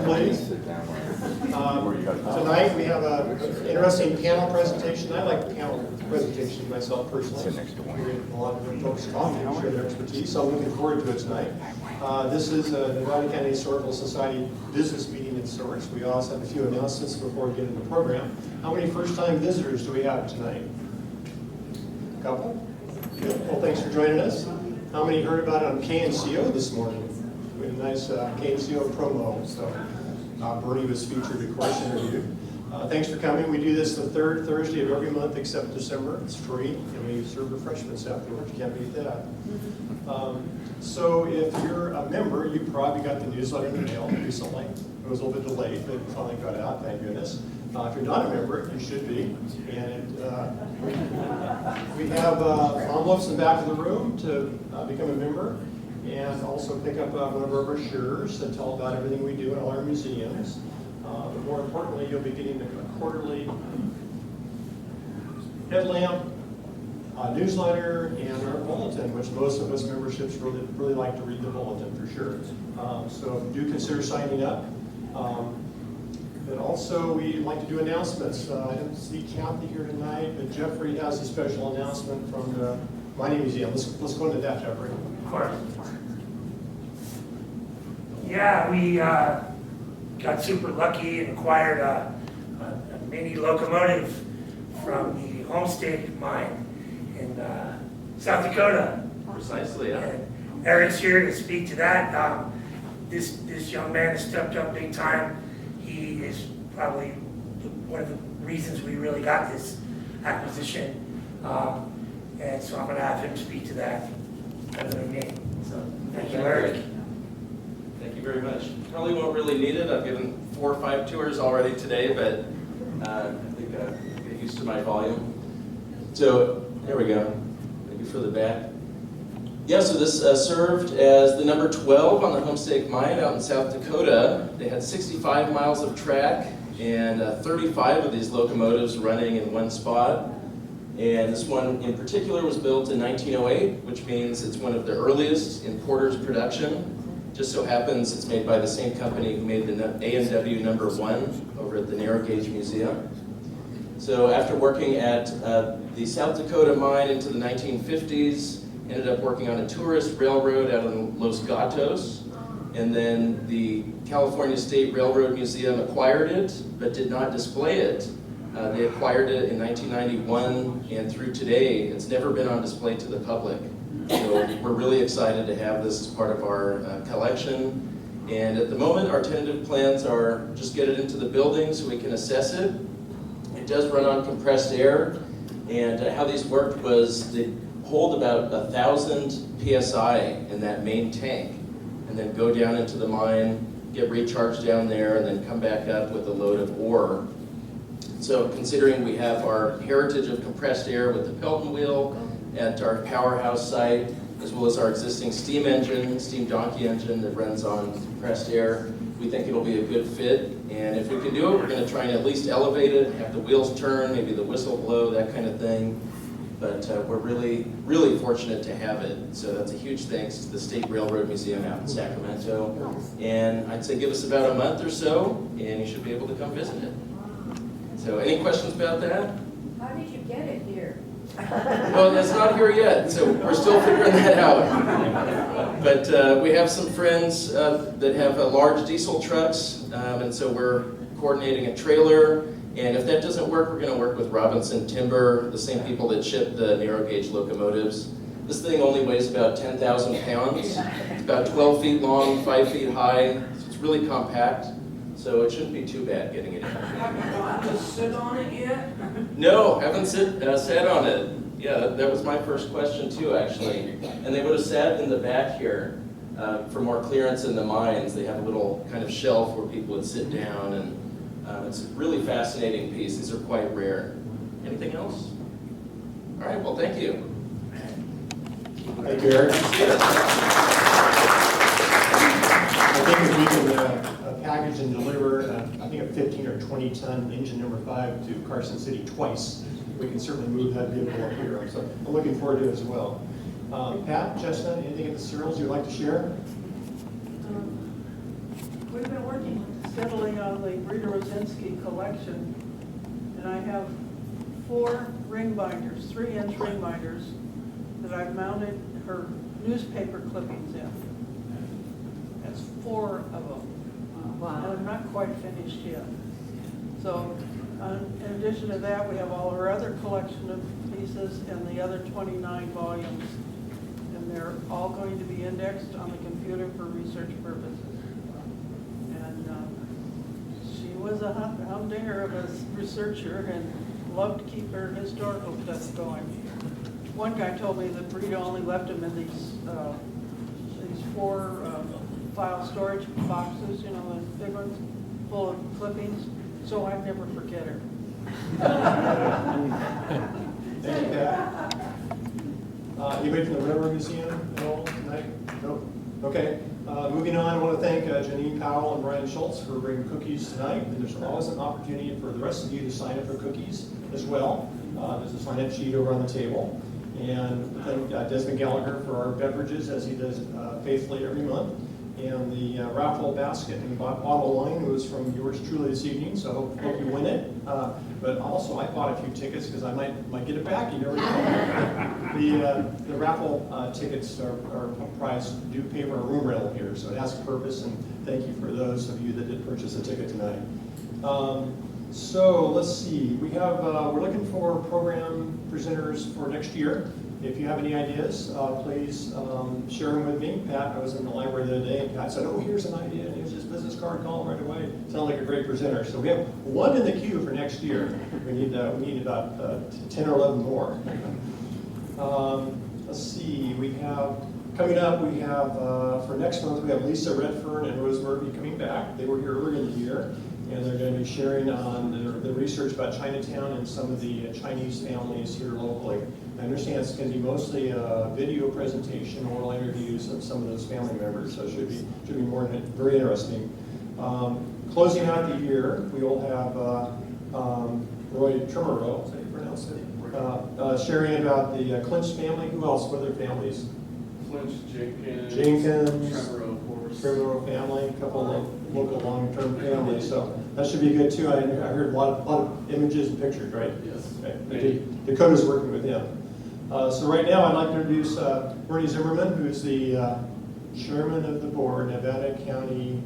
please. Tonight we have an interesting panel presentation. I like panel presentations myself personally. A lot of folks talk and share their expertise, so I'm looking forward to it tonight. This is a Nevada County Historical Society business meeting in sorts. We also have a few announcements before we get into the program. How many first-time visitors do we have tonight? A couple? Good. Well, thanks for joining us. How many heard about it on KNCO this morning? We had a nice KNCO promo, so Bernie was featured, of course, interviewed. Thanks for coming. We do this the third Thursday of every month except December. It's free, and we serve refreshments afterwards. You can't beat that. So if you're a member, you probably got the newsletter in the mail recently. It was a little bit delayed, but it finally got out, thank goodness. If you're not a member, you should be. And we have envelopes in the back of the room to become a member, and also pick up one of our brochures that tell about everything we do in all our museums. But more importantly, you'll be getting a quarterly headlamp, newsletter, and our bulletin, which most of us memberships really like to read the bulletin for sure. So do consider signing up. But also, we like to do announcements. I don't see Kathy here tonight, but Jeffrey has a special announcement from the Mining Museum. Let's go into that, Jeffrey. Of course. Yeah, we got super lucky and acquired a mini locomotive from the Homestake mine in South Dakota. Precisely, yeah. And Eric's here to speak to that. This young man has stepped up big time. He is probably one of the reasons we really got this acquisition. And so I'm going to have him speak to that other than me. So thank you, Eric. Thank you very much. Probably won't really need it. I've given 4 or 5 tours already today, but I think I'll get used to my volume. So there we go. Thank you for the back. Yeah, so this served as the number 12 on the Homestake mine out in South Dakota. They had 65 miles of track and 35 of these locomotives running in one spot. And this one in particular was built in 1908, which means it's one of the earliest in Porter's production. Just so happens it's made by the same company who made the A&W number 1 over at the Narrow Gauge Museum. So after working at the South Dakota mine into the 1950s, ended up working on a tourist railroad out in Los Gatos, and then the California State Railroad Museum acquired it, but did not display it. They acquired it in 1991, and through today, it's never been on display to the public. So we're really excited to have this as part of our collection. And at the moment, our tentative plans are just get it into the building so we can assess it. It does run on compressed air, and how these worked was they hold about 1,000 PSI in that main tank, and then go down into the mine, get recharged down there, and then come back up with a load of ore. So considering we have our heritage of compressed air with the Pelton wheel at our powerhouse site, as well as our existing steam engine, steam donkey engine that runs on compressed air, we think it'll be a good fit. And if we can do it, we're going to try and at least elevate it, have the wheels turn, maybe the whistle blow, that kind of thing. But we're really, really fortunate to have it. So that's a huge thanks to the State Railroad Museum out in Sacramento. And I'd say give us about a month or so, and you should be able to come visit it. So any questions about that? How did you get it here? Well, that's not here yet, so we're still figuring that out. But we have some friends that have large diesel trucks, and so we're coordinating a trailer. And if that doesn't work, we're going to work with Robinson Timber, the same people that ship the narrow gauge locomotives. This thing only weighs about 10,000 pounds. It's about 12 feet long, 5 feet high. So it's really compact, so it shouldn't be too bad getting it in. Have you got to sit on it yet? No, haven't sat on it. Yeah, that was my first question too, actually. And they would have sat in the back here for more clearance in the mines. They have a little kind of shelf where people would sit down, and it's a really fascinating piece. These are quite rare. Anything else? All right, well, thank you. Thank you, Eric. I think if we can package and deliver, I think a 15 or 20 ton engine number 5 to Carson City twice, we can certainly move that vehicle up here. So I'm looking forward to it as well. Pat, Chestnut, anything in the cereals you'd like to share? We've been working with the settling on the Rita Rosinski collection, and I have 4 ring binders, 3-inch ring binders, that I've mounted her newspaper clippings in. That's 4 of them. And I'm not quite finished yet. So, in addition to that, we have all our other collection of pieces and the other 29 volumes. And they're all going to be indexed on the computer for research purposes. And she was a humdinger of a researcher and loved to keep her historical stuff going. One guy told me that Rita only left him in these 4 file storage boxes, you know, the big ones, full of clippings, so I'd never forget her. Thank you, Pat. Anybody from the Railroad Museum at all tonight? No? Okay. Moving on, I want to thank Janine Powell and Brian Schultz for bringing cookies tonight. And there's always an opportunity for the rest of you to sign up for cookies as well. There's a sign-up sheet over on the table. And thank Desmond Gallagher for our beverages, as he does faithfully every month. And the raffle basket and bottle line was from yours truly this evening, so I hope you win it. But also, I bought a few tickets because I might get it back. You never know. The raffle tickets are price do pay for a room rental here, so it has a purpose. And thank you for those of you that did purchase a ticket tonight. So let's see. We're looking for program presenters for next year. If you have any ideas, please share them with me. Pat, I was in the library the other day, and Pat said, "Oh, here's an idea," and here's his business card, call him right away. Sounds like a great presenter. So we have 1 in the queue for next year. We need about 10 or 11 more. Let's see. We have coming up. We have for next month. We have Lisa Redfern and Rose Murphy coming back. They were here earlier in the year, and they're going to be sharing on the research about Chinatown and some of the Chinese families here locally. I understand it's going to be mostly a video presentation, oral interviews of some of those family members, so it should be very interesting. Closing out the year, we will have Roy Trimmerow, is that how you pronounce it? Sharing about the Clinch family. Who else? What other families? Clinch, Jenkins, Tremoro, of course. Tremoro family, a couple of local long-term families. So that should be good too. I heard a lot of images and pictures, right? Yes. Okay. Dakota's working with him. So right now I'd like to introduce Bernie Zimmerman, who's the chairman of the board, Nevada County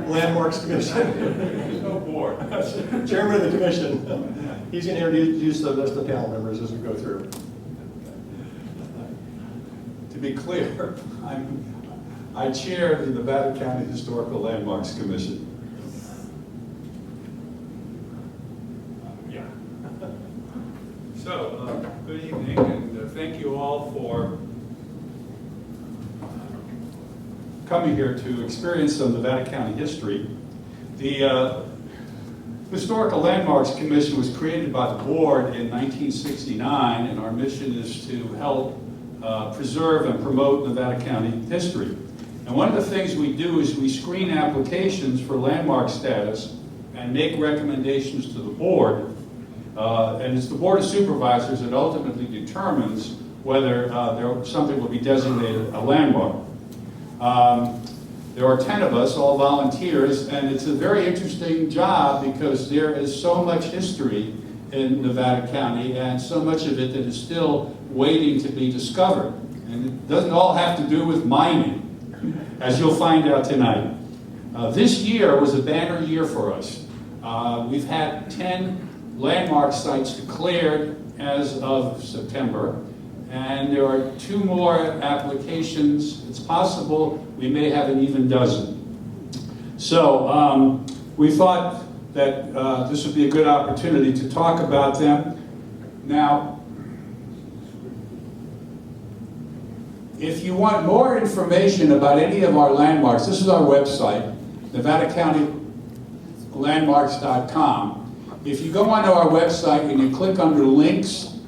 Landmarks Commission. There's no board. Chairman of the commission. He's going to introduce the rest of the panel members as we go through. To be clear, I chair the Nevada County Historical Landmarks Commission. Yeah. So, good evening, and thank you all for Coming here to experience some Nevada County history. The Historical Landmarks Commission was created by the board in 1969, and our mission is to help preserve and promote Nevada County history. And one of the things we do is we screen applications for landmark status and make recommendations to the board. And it's the Board of Supervisors that ultimately determines whether something will be designated a landmark. There are 10 of us, all volunteers, and it's a very interesting job because there is so much history in Nevada County and so much of it that is still waiting to be discovered. And it doesn't all have to do with mining, as you'll find out tonight. This year was a banner year for us. We've had 10 landmark sites declared as of September, and there are 2 more applications. It's possible we may have an even dozen. So we thought that this would be a good opportunity to talk about them. Now, if you want more information about any of our landmarks, this is our website, NevadaCountyLandmarks.com. If you go onto our website and you click under Links,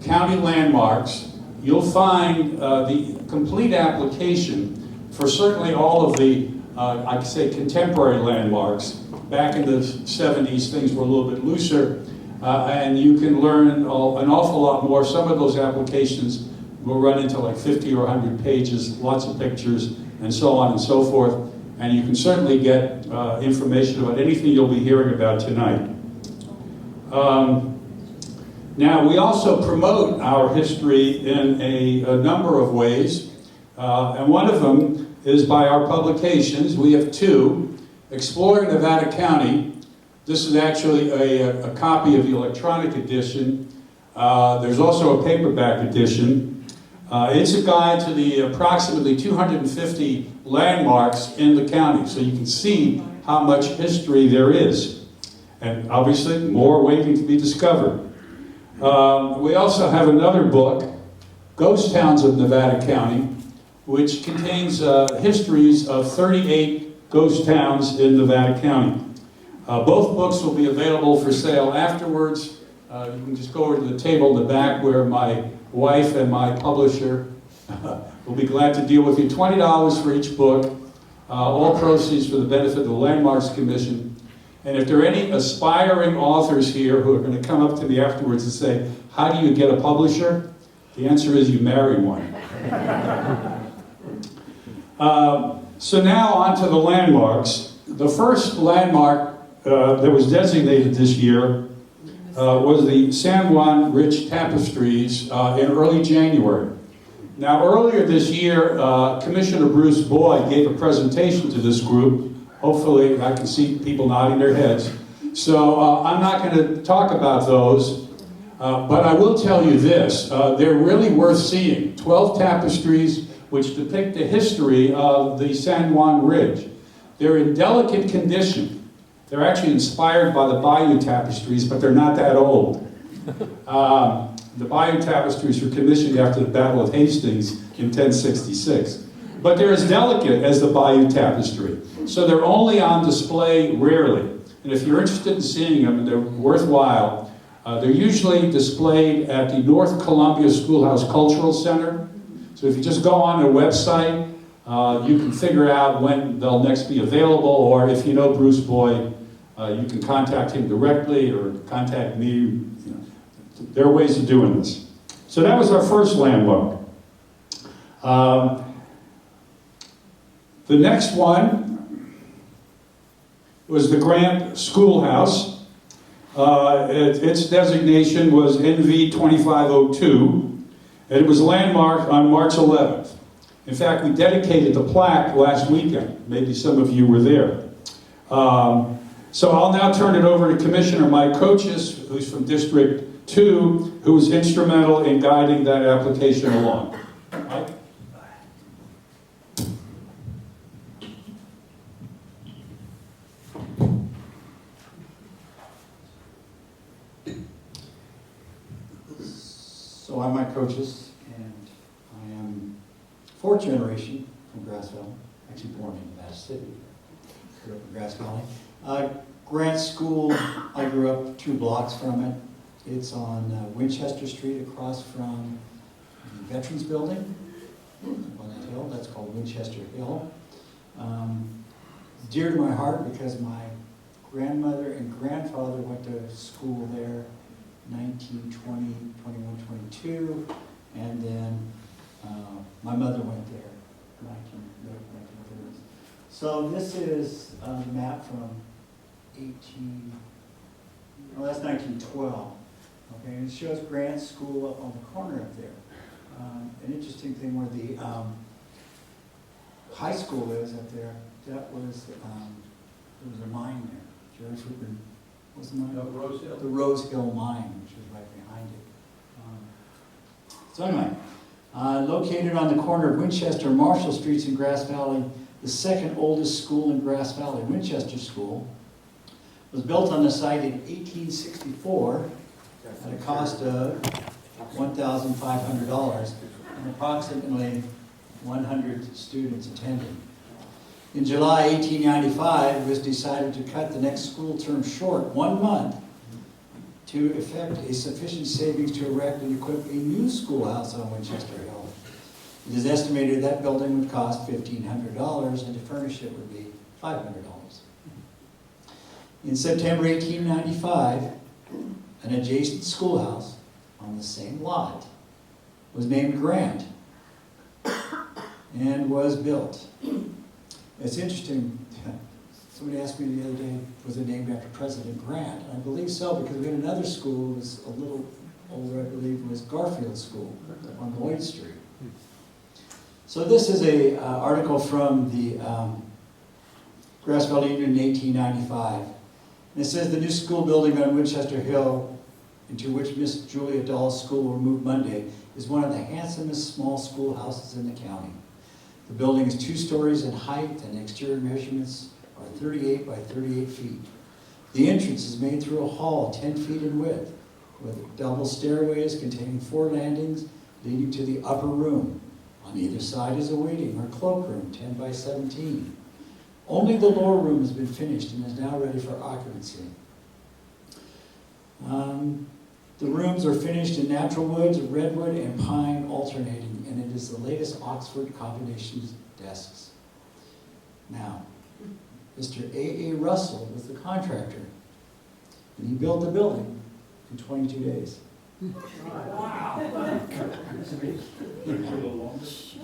County Landmarks, you'll find the complete application for certainly all of the, I'd say, contemporary landmarks. Back in the 70s, things were a little bit looser, and you can learn an awful lot more. Some of those applications will run into like 50 or 100 pages, lots of pictures, and so on and so forth. and you can certainly get information about anything you'll be hearing about tonight. Now, we also promote our history in a number of ways, and one of them is by our publications. We have two. Exploring Nevada County. This is actually a copy of the electronic edition. There's also a paperback edition. It's a guide to the approximately 250 landmarks in the county, so you can see how much history there is. And obviously, more waiting to be discovered. We also have another book, Ghost Towns of Nevada County, which contains histories of 38 ghost towns in Nevada County. Both books will be available for sale afterwards. You can just go over to the table in the back where my wife and my publisher will be glad to deal with you. $20 for each book, all proceeds for the benefit of the Landmarks Commission. And if there are any aspiring authors here who are going to come up to me afterwards and say, how do you get a publisher? The answer is you marry one. So now on to the landmarks. The first landmark that was designated this year was the San Juan Ridge Tapestries in early January. Now earlier this year, Commissioner Bruce Boyd gave a presentation to this group. Hopefully I can see people nodding their heads. So I'm not going to talk about those, but I will tell you this. They're really worth seeing. 12 tapestries which depict the history of the San Juan Ridge. They're in delicate condition. They're actually inspired by the Bayou Tapestries, but they're not that old. The Bayou Tapestries were commissioned after the Battle of Hastings in 1066. But they're as delicate as the Bayou Tapestry. So they're only on display rarely. And if you're interested in seeing them, and they're worthwhile, they're usually displayed at the North Columbia Schoolhouse Cultural Center. So if you just go on their website, you can figure out when they'll next be available, or if you know Bruce Boyd, you can contact him directly or contact me. You know, there are ways of doing this. So that was our first landmark. The next one was the Grant Schoolhouse. Its designation was NV 2502. And it was landmarked on March 11th. In fact, we dedicated the plaque last weekend. Maybe some of you were there. So I'll now turn it over to Commissioner Mike Kochis, who's from District 2, who was instrumental in guiding that application along. Mike? So I'm Mike Kochis, and I am fourth generation from Grass Valley. Actually born in Nevada City, grew up in Grass Valley. Grant School, I grew up 2 blocks from it. It's on Winchester Street across from the Veterans Building on that hill. That's called Winchester Hill. Dear to my heart because my grandmother and grandfather went to school there 1920, 21, 22, and then my mother went there, 1930s. So this is a map from that's 1912. Okay, and it shows Grant School up on the corner up there. An interesting thing where the high school is up there, that was, there was a mine there. George Hooper. What's the mine? Rose Hill. The Rose Hill Mine, which is right behind it. So anyway, located on the corner of Winchester and Marshall Streets in Grass Valley, the second oldest school in Grass Valley, Winchester School, was built on the site in 1864 at a cost of $1,500 and approximately 100 students attended. In July 1895, it was decided to cut the next school term short 1 month to effect a sufficient savings to erect and equip a new schoolhouse on Winchester Hill. It is estimated that building would cost $1,500 and to furnish it would be $500. In September 1895, an adjacent schoolhouse on the same lot was named Grant and was built. It's interesting, somebody asked me the other day, was it named after President Grant? And I believe so, because we had another school that was a little older, I believe, was Garfield School on Lloyd Street. So this is a article from the Grass Valley Union in 1895. And it says the new school building on Winchester Hill, into which Miss Julia Dahl's school will move Monday, is one of the handsomest small schoolhouses in the county. The building is 2 stories in height and exterior measurements are 38 by 38 feet. The entrance is made through a hall 10 feet in width with double stairways containing 4 landings leading to the upper room. On either side is a waiting or cloakroom 10 by 17. Only the lower room has been finished and is now ready for occupancy. The rooms are finished in natural woods, redwood, and pine alternating, and it is the latest Oxford combinations desks. Now, Mr. A.A. Russell was the contractor, and he built the building in 22 days.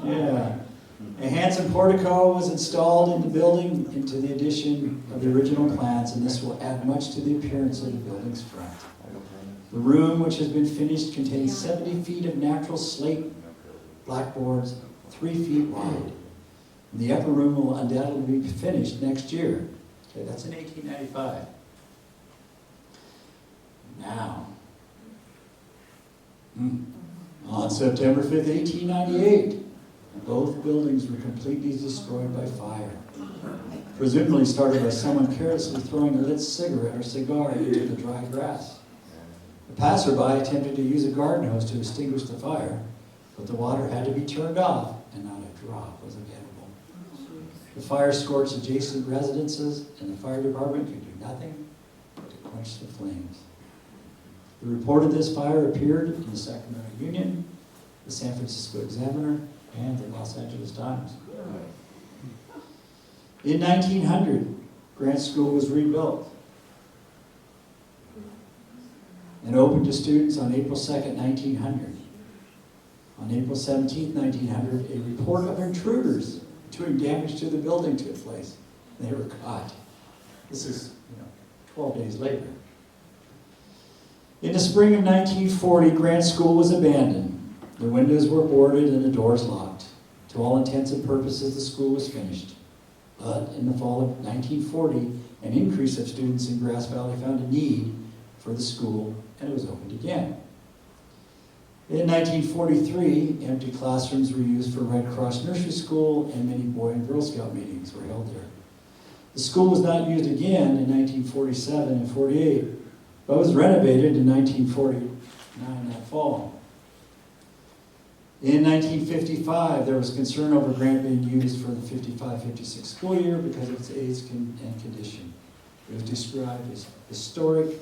Yeah. A handsome portico was installed in the building into the addition of the original plans, and this will add much to the appearance of the building's front. The room, which has been finished, contains 70 feet of natural slate blackboards, 3 feet wide. And the upper room will undoubtedly be finished next year. Okay, that's in 1895. Now, on September 5th, 1898, both buildings were completely destroyed by fire. Presumably started by someone carelessly throwing a lit cigarette or cigar into the dry grass. A passerby attempted to use a garden hose to extinguish the fire, but the water had to be turned off and not a drop was available. The fire scorched adjacent residences and the fire department could do nothing but to quench the flames. The report of this fire appeared in the Sacramento Union, the San Francisco Examiner, and the Los Angeles Times. In 1900, Grant School was rebuilt and opened to students on April 2nd, 1900. On April 17th, 1900, a report of intruders doing damage to the building took place. They were caught. This is 12 days later. In the spring of 1940, Grant School was abandoned. The windows were boarded and the doors locked. To all intents and purposes, the school was finished. But in the fall of 1940, an increase of students in Grass Valley found a need for the school, and it was opened again. In 1943, empty classrooms were used for Red Cross Nursery School, and many Boy and Girl Scout meetings were held there. The school was not used again in 1947 and 48, but was renovated in 1949 that fall. In 1955, there was concern over Grant being used for the 55-56 school year because of its age and condition. It was described as historic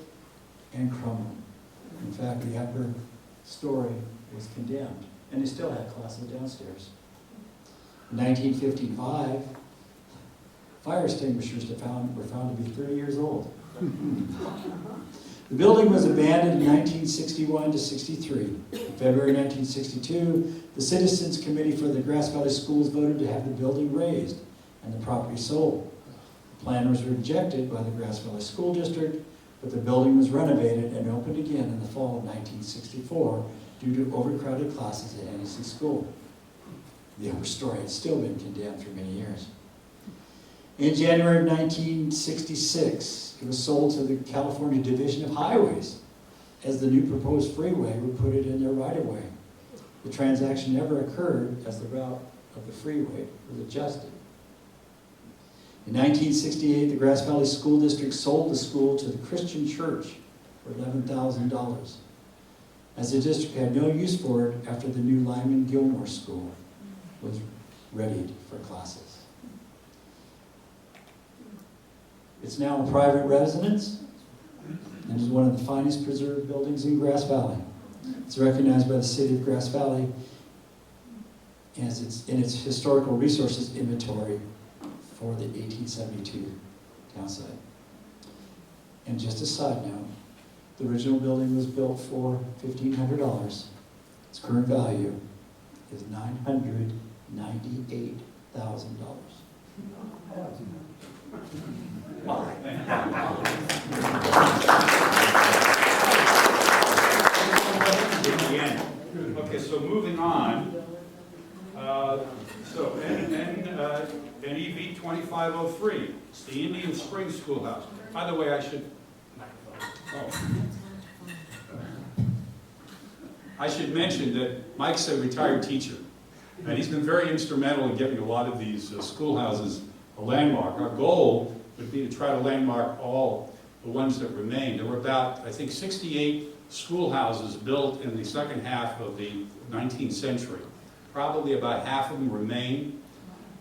and crumbling. In fact, the upper story was condemned, and they still had classes downstairs. In 1955, fire extinguishers were found to be 30 years old. The building was abandoned in 1961 to 63. In February 1962, the Citizens Committee for the Grass Valley Schools voted to have the building raised and the property sold. The plan was rejected by the Grass Valley School District, but the building was renovated and opened again in the fall of 1964 due to overcrowded classes at NEC School. The upper story had still been condemned for many years. In January of 1966, it was sold to the California Division of Highways as the new proposed freeway would put it in their right-of-way. The transaction never occurred as the route of the freeway was adjusted. In 1968, the Grass Valley School District sold the school to the Christian Church for $11,000, as the district had no use for it after the new Lyman Gilmore School was readied for classes. It's now a private residence and is one of the finest preserved buildings in Grass Valley. It's recognized by the city of Grass Valley as in its historical resources inventory for the 1872 town site. And just a side note, the original building was built for $1,500. Its current value is $998,000. In the end. Okay, so moving on. So NEV 2503, it's the Indian Springs Schoolhouse. By the way, I should mention that Mike's a retired teacher, and he's been very instrumental in getting a lot of these schoolhouses a landmark. Our goal would be to try to landmark all the ones that remain. There were about, I think, 68 schoolhouses built in the second half of the 19th century. Probably about half of them remain,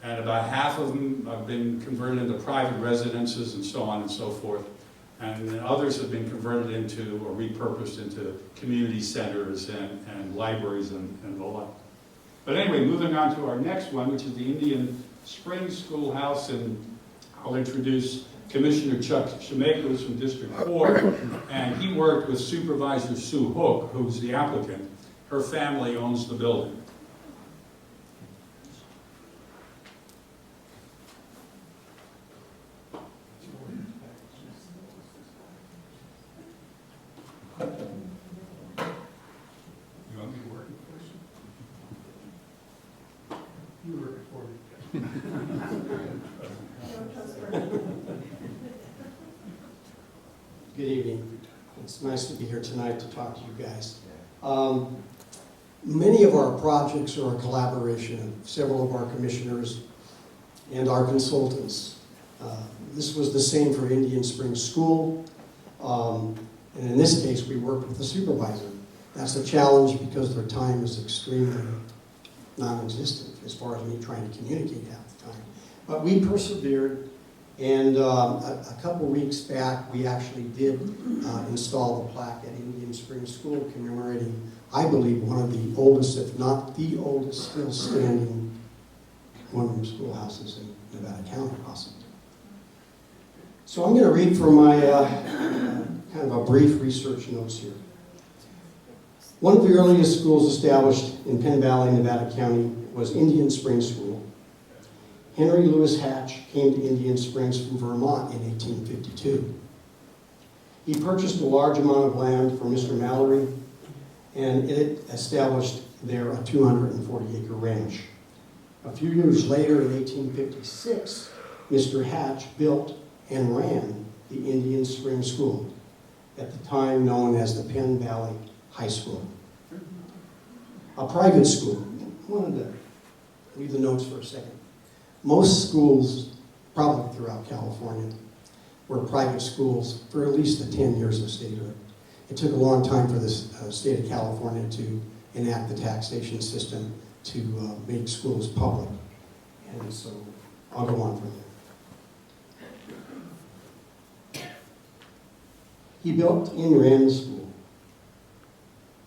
and about half of them have been converted into private residences and so on and so forth. And others have been converted into or repurposed into community centers and libraries and the like. But anyway, moving on to our next one, which is the Indian Springs Schoolhouse, and I'll introduce Commissioner Chuck Scimeca, who's from District 4, and he worked with Supervisor Sue Hook, who's the applicant. Her family owns the building. You want me to work first? You were before me. Good evening. It's nice to be here tonight to talk to you guys. Many of our projects are a collaboration of several of our commissioners and our consultants. This was the same for Indian Springs School. And in this case, we worked with the supervisor. That's a challenge because their time is extremely non-existent as far as me trying to communicate half the time. But we persevered, and a couple weeks back, we actually did install the plaque at Indian Springs School commemorating, I believe, one of the oldest, if not the oldest, still standing one-room schoolhouses in Nevada County, possibly. So I'm going to read from my kind of a brief research notes here. One of the earliest schools established in Penn Valley, Nevada County was Indian Springs School. Henry Louis Hatch came to Indian Springs from Vermont in 1852. He purchased a large amount of land from Mr. Mallory, and it established there a 240-acre ranch. A few years later, in 1856, Mr. Hatch built and ran the Indian Springs School, at the time known as the Penn Valley High School. A private school. I wanted to read the notes for a second. Most schools, probably throughout California, were private schools for at least the 10 years of statehood. It took a long time for the state of California to enact the taxation system to make schools public. And so I'll go on from there. He built and ran the school.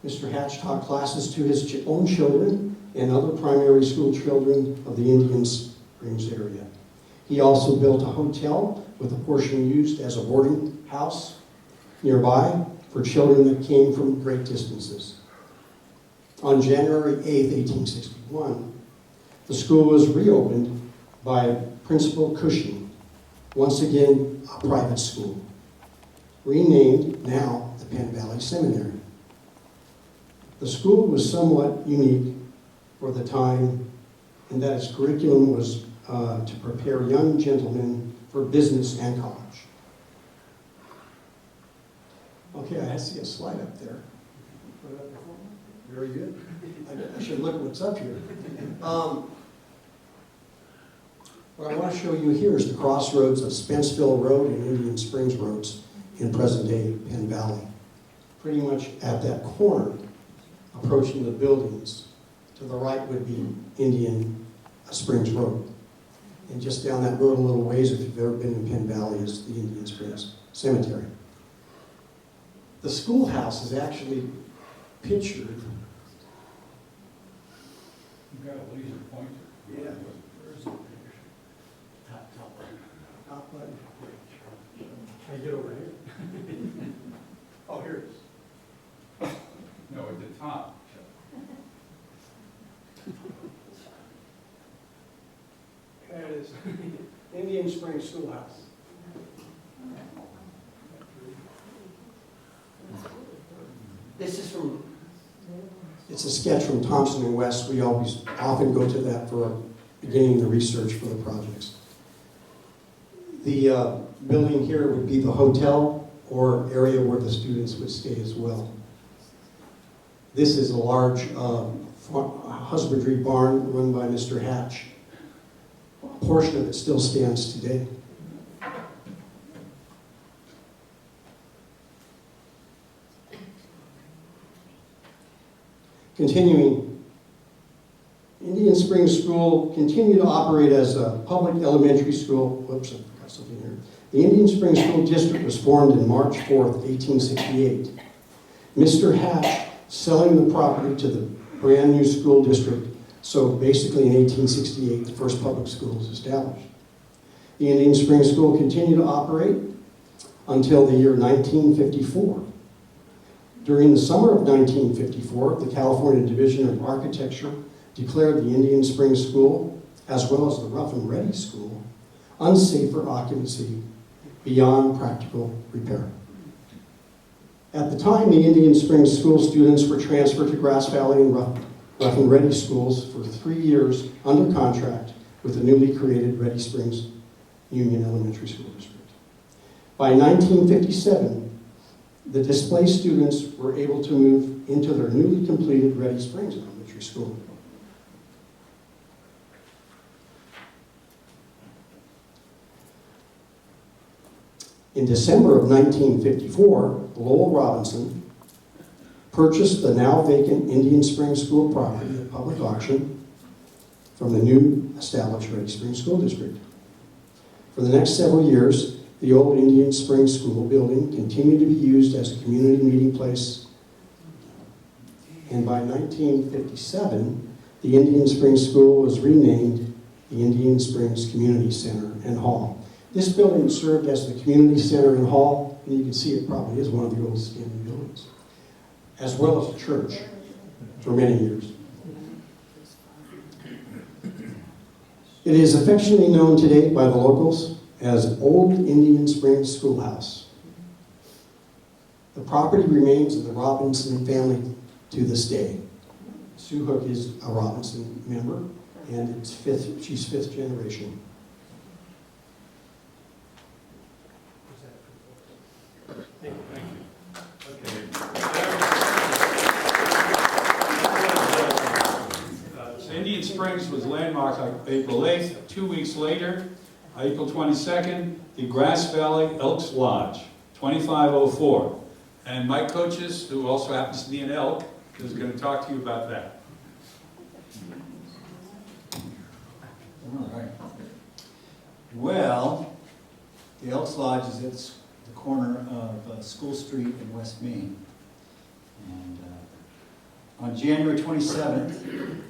Mr. Hatch taught classes to his own children and other primary school children of the Indian Springs area. He also built a hotel with a portion used as a boarding house nearby for children that came from great distances. On January 8, 1861, the school was reopened by Principal Cushing, once again a private school, renamed now the Penn Valley Seminary. The school was somewhat unique for the time in that its curriculum was to prepare young gentlemen for business and college. Okay, I see a slide up there. Very good. I should look what's up here. What I want to show you here is the crossroads of Spenceville Road and Indian Springs Roads in present-day Penn Valley. Pretty much at that corner, approaching the buildings. To the right would be Indian Springs Road. And just down that road a little ways, if you've ever been in Penn Valley, is the Indian Springs Cemetery. The schoolhouse is actually pictured. You've got a laser pointer. Yeah. Where's the picture? Top button. Top button. Can I get over here? Oh, here it is. No, at the top. There it is. Indian Springs Schoolhouse. This is from, it's a sketch from Thompson and West. We always often go to that for beginning the research for the projects. The building here would be the hotel or area where the students would stay as well. This is a large husbandry barn run by Mr. Hatch. A portion of it still stands today. Continuing, Indian Springs School continued to operate as a public elementary school. Whoops, I forgot something here. The Indian Springs School District was formed in March 4th, 1868. Mr. Hatch selling the property to the brand new school district, so basically in 1868, the first public school was established. The Indian Springs School continued to operate until the year 1954. During the summer of 1954, the California Division of Architecture declared the Indian Springs School, as well as the Rough and Ready School, unsafe for occupancy beyond practical repair. At the time, the Indian Springs School students were transferred to Grass Valley and Rough and Ready schools for 3 years under contract with the newly created Ready Springs Union Elementary School District. By 1957, the displaced students were able to move into their newly completed Ready Springs Elementary School. In December of 1954, Lowell Robinson purchased the now vacant Indian Springs School property at public auction from the new established Ready Springs School District. For the next several years, the old Indian Springs School building continued to be used as a community meeting place. And by 1957, the Indian Springs School was renamed the Indian Springs Community Center and Hall. This building served as the community center and hall, and you can see it probably is one of the oldest standing buildings, as well as a church for many years. It is affectionately known today by the locals as Old Indian Springs Schoolhouse. The property remains in the Robinson family to this day. Sue Hook is a Robinson member, and she's fifth generation. Thank you. So Indian Springs was landmarked on April 8th. 2 weeks later, April 22nd, the Grass Valley Elks Lodge, 2504. And Mike Kochis, who also happens to be an elk, is going to talk to you about that. All right. Well, the Elks Lodge is at the corner of School Street in West Main. And on January 27th,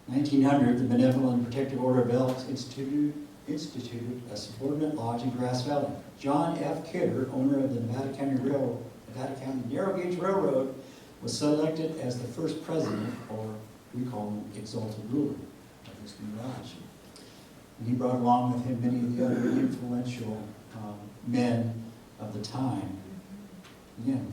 1900, the Benevolent and Protective Order of Elks instituted a subordinate lodge in Grass Valley. John F. Kidder, owner of the Nevada County Narrow Gauge Railroad, was selected as the first president, or we call him exalted ruler, of this new lodge. And he brought along with him many of the other influential men of the time. Again,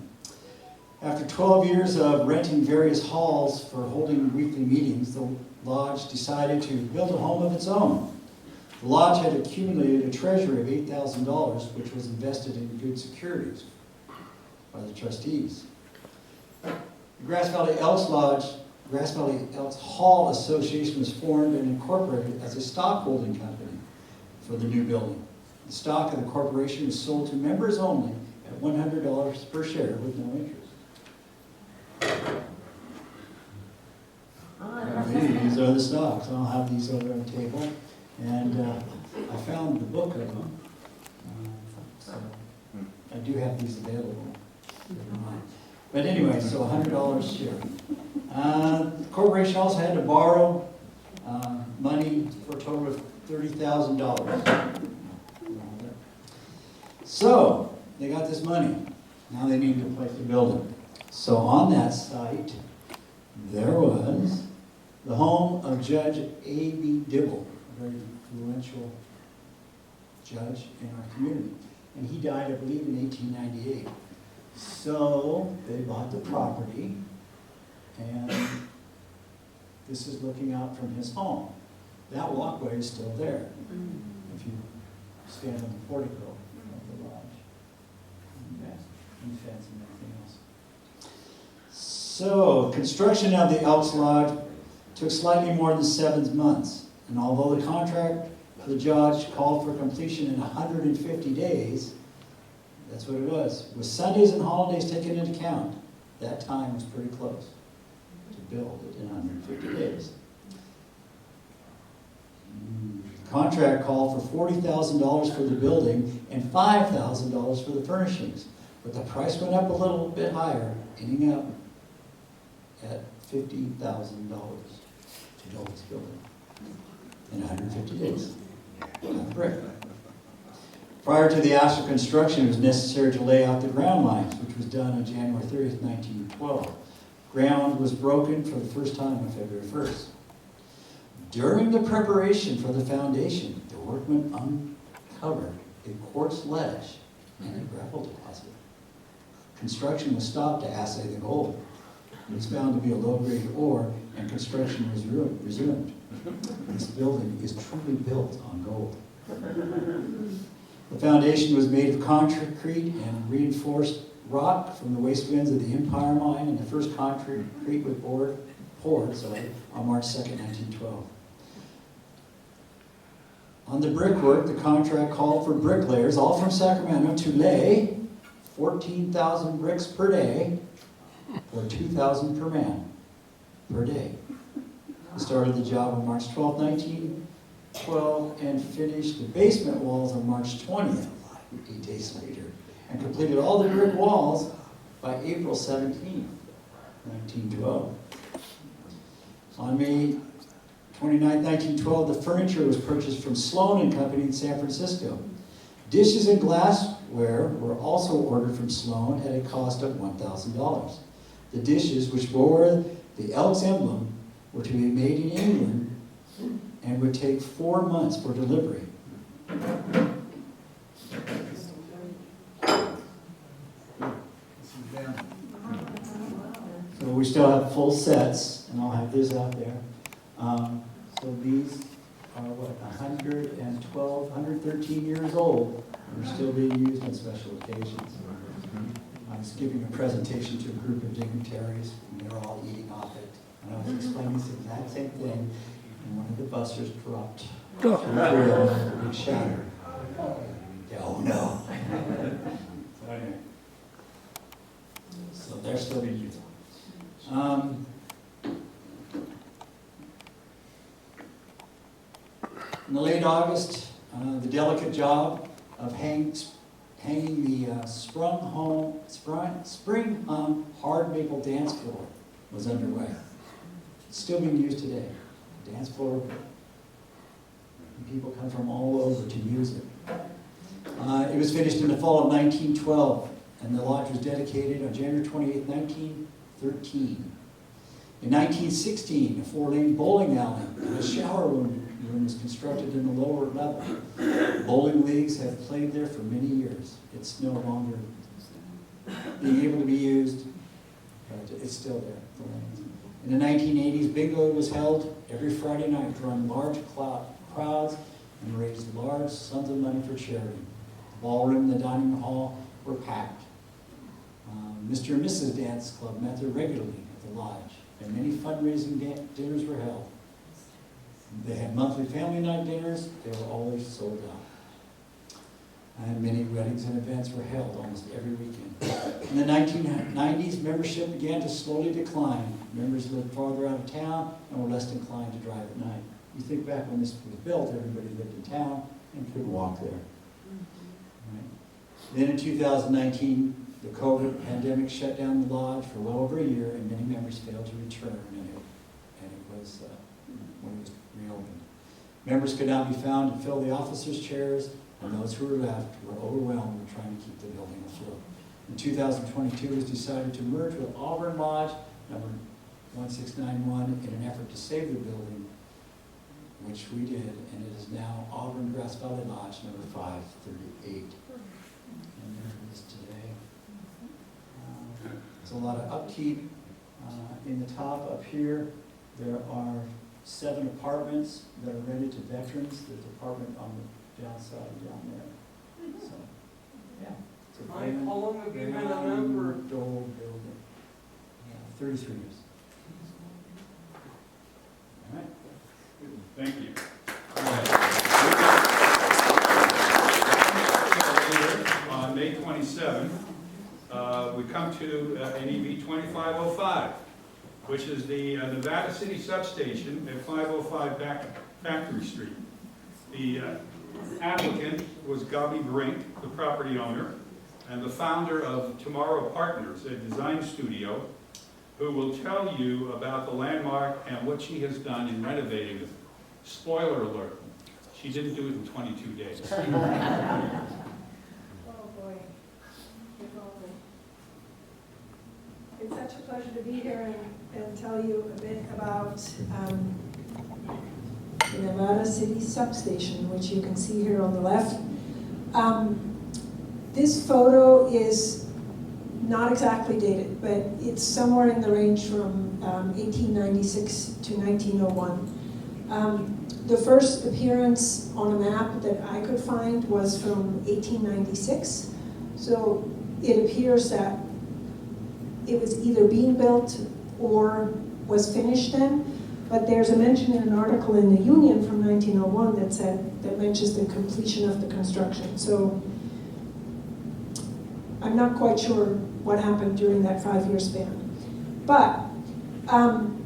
after 12 years of renting various halls for holding weekly meetings, the lodge decided to build a home of its own. The lodge had accumulated a treasury of $8,000, which was invested in good securities by the trustees. The Grass Valley Elks Lodge, Grass Valley Elks Hall Association was formed and incorporated as a stockholding company for the new building. The stock of the corporation was sold to members only at $100 per share with no interest. These are the stocks. I'll have these over on the table. And I found the book of them. So I do have these available. But anyway, so $100 a share. The corporation also had to borrow money for a total of $30,000. So they got this money. Now they need to place the building. So on that site, there was the home of Judge A.B. Dibble, a very influential judge in our community. And he died, I believe, in 1898. So they bought the property, and this is looking out from his home. That walkway is still there, if you stand on the portico of the lodge. And fence and everything else. So, construction of the Elks Lodge took slightly more than 7 months. And although the contract for the judge called for completion in 150 days, that's what it was. With Sundays and holidays taken into account, that time was pretty close to build it in 150 days. The contract called for $40,000 for the building and $5,000 for the furnishings. But the price went up a little bit higher, ending up at $50,000 to build this building in 150 days. Brick. Prior to the actual construction, it was necessary to lay out the ground lines, which was done on January 30th, 1912. Ground was broken for the first time on February 1st. During the preparation for the foundation, the workmen uncovered a quartz ledge and a gravel deposit. Construction was stopped to assay the gold. It was found to be a low-grade ore, and construction was resumed. This building is truly built on gold. The foundation was made of concrete and reinforced rock from the waste bins of the Empire Mine, and the first concrete was poured on March 2nd, 1912. On the brickwork, the contract called for bricklayers, all from Sacramento, to lay 14,000 bricks per day, or 2,000 per man per day. We started the job on March 12, 1912, and finished the basement walls on March 20th, 8 days later, and completed all the brick walls by April 17, 1912. On May 29, 1912, the furniture was purchased from Sloan & Company in San Francisco. Dishes and glassware were also ordered from Sloan at a cost of $1,000. The dishes, which bore the Elks emblem, were to be made in England and would take 4 months for delivery. So we still have full sets, and I'll have this out there. So these are 112, 113 years old, and are still being used on special occasions. I was giving a presentation to a group of dignitaries, and they were all eating off it. And I was explaining this exact same thing, and one of the busters dropped material, a big shatter. Oh no! So they're still being used. In the late August, the delicate job of hanging the spring hung hard maple dance floor was underway. It's still being used today. The dance floor, and people come from all over to use it. It was finished in the fall of 1912, and the lodge was dedicated on January 28, 1913. In 1916, a 4-lane bowling alley and a shower room was constructed in the lower level. Bowling leagues have played there for many years. It's no longer being able to be used, but it's still there. In the 1980s, bingo was held every Friday night, drawing large crowds and raised large sums of money for charity. The ballroom and the dining hall were packed. Mr. and Mrs. Dance Club met there regularly at the lodge, and many fundraising dinners were held. They had monthly family night dinners. They were always sold out. And many weddings and events were held almost every weekend. In the 1990s, membership began to slowly decline. Members lived farther out of town and were less inclined to drive at night. You think back when this was built, everybody lived in town and could walk there. Right? Then in 2019, the COVID pandemic shut down the lodge for well over a year, and many members failed to return, and it was when it was reopened. Members could not be found to fill the officers' chairs, and those who were left were overwhelmed with trying to keep the building afloat. In 2022, it was decided to merge with Auburn Lodge, number 1691, in an effort to save the building which we did, and it is now Auburn Grass Valley Lodge number 538. And there it is today. There's a lot of upkeep. In the top up here, there are 7 apartments that are rented to veterans. There's an apartment on the downside down there. So, yeah. It's a Mike, how long have you been a member? old building. 33 years. All right. Thank you. On May 27th, we come to NEB 2505, which is the Nevada City Substation at 505 Factory Street. The applicant was Gaby Brink, the property owner, and the founder of Tomorrow Partners, a design studio, who will tell you about the landmark and what she has done in renovating it. Spoiler alert, she didn't do it in 22 days. Oh, boy. It's such a pleasure to be here and tell you a bit about the Nevada City Substation, which you can see here on the left. This photo is not exactly dated, but it's somewhere in the range from 1896 to 1901. The first appearance on a map that I could find was from 1896. So it appears that it was either being built or was finished then. But there's a mention in an article in the Union from 1901 that mentions the completion of the construction. So I'm not quite sure what happened during that 5-year span. But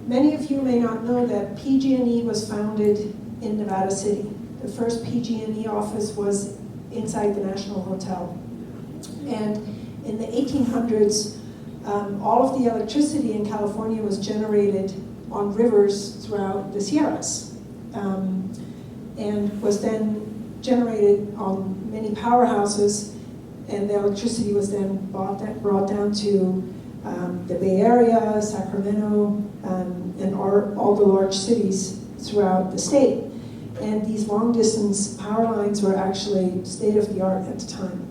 many of you may not know that PG&E was founded in Nevada City. The first PG&E office was inside the National Hotel. And in the 1800s, all of the electricity in California was generated on rivers throughout the Sierras, and was then generated on many powerhouses, and the electricity was then brought down to the Bay Area, Sacramento, and all the large cities throughout the state. And these long-distance power lines were actually state-of-the-art at the time.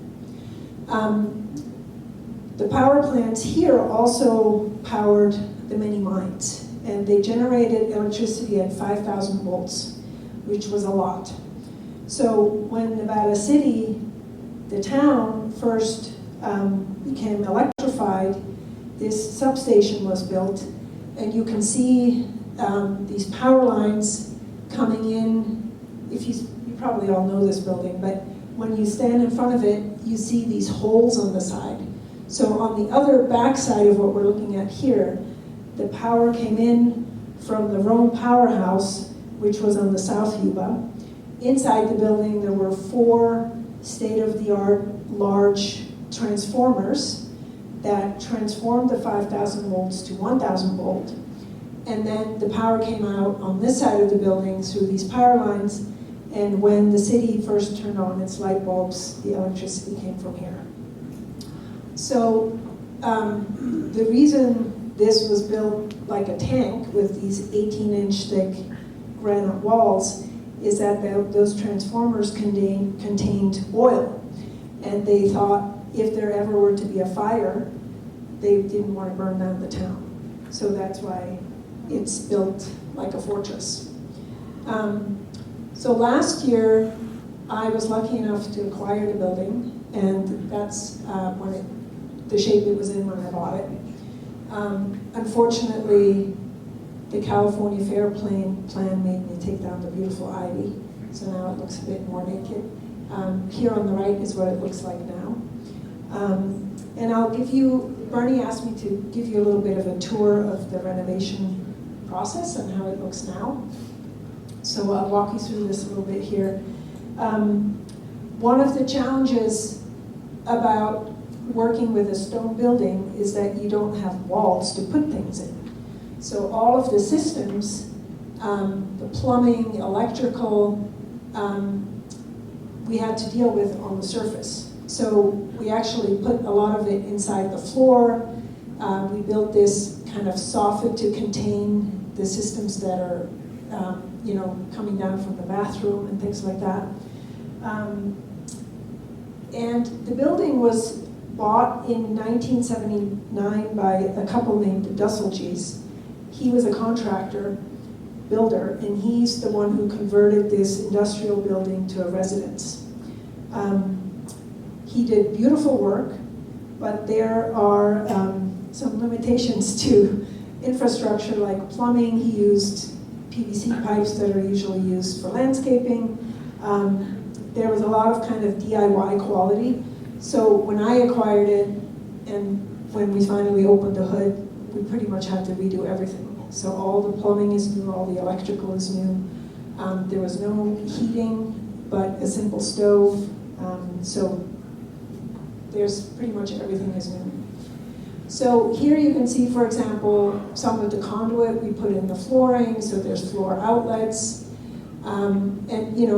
The power plants here also powered the many mines, and they generated electricity at 5,000 volts, which was a lot. So when Nevada City, the town, first became electrified, this substation was built, and you can see these power lines coming in. You probably all know this building, but when you stand in front of it, you see these holes on the side. So on the other back side of what we're looking at here, the power came in from the Rome powerhouse, which was on the South Yuba. Inside the building, there were 4 state-of-the-art large transformers that transformed the 5,000 volts to 1,000 volt. And then the power came out on this side of the building through these power lines. And when the city first turned on its light bulbs, the electricity came from here. So the reason this was built like a tank with these 18-inch thick granite walls is that those transformers contained oil. And they thought if there ever were to be a fire, they didn't want to burn down the town. So that's why it's built like a fortress. So last year, I was lucky enough to acquire the building, and that's the shape it was in when I bought it. Unfortunately, the California Fair Plan made me take down the beautiful ivy, so now it looks a bit more naked. Here on the right is what it looks like now. And I'll give you, Bernie asked me to give you a little bit of a tour of the renovation process and how it looks now. So I'll walk you through this a little bit here. One of the challenges about working with a stone building is that you don't have walls to put things in. So all of the systems, the plumbing, electrical, we had to deal with on the surface. So we actually put a lot of it inside the floor. We built this kind of soffit to contain the systems that are coming down from the bathroom and things like that. And the building was bought in 1979 by a couple named Dusselgees. He was a contractor, builder, and he's the one who converted this industrial building to a residence. He did beautiful work, but there are some limitations to infrastructure like plumbing. He used PVC pipes that are usually used for landscaping. There was a lot of kind of DIY quality. So when I acquired it, and when we finally opened the hood, we pretty much had to redo everything. So all the plumbing is new, all the electrical is new. There was no heating, but a simple stove. So there's pretty much everything is new. So here you can see, for example, some of the conduit we put in the flooring, so there's floor outlets. And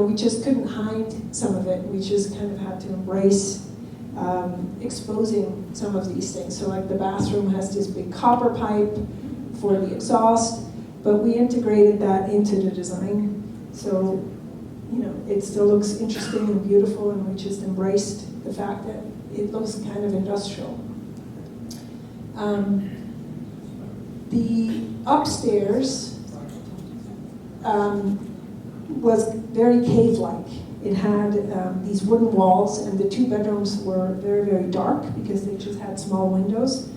we just couldn't hide some of it. We just kind of had to embrace exposing some of these things. So like the bathroom has this big copper pipe for the exhaust, but we integrated that into the design. So, it still looks interesting and beautiful, and we just embraced the fact that it looks kind of industrial. The upstairs was very cave-like. It had these wooden walls, and the 2 bedrooms were very, very dark because they just had small windows.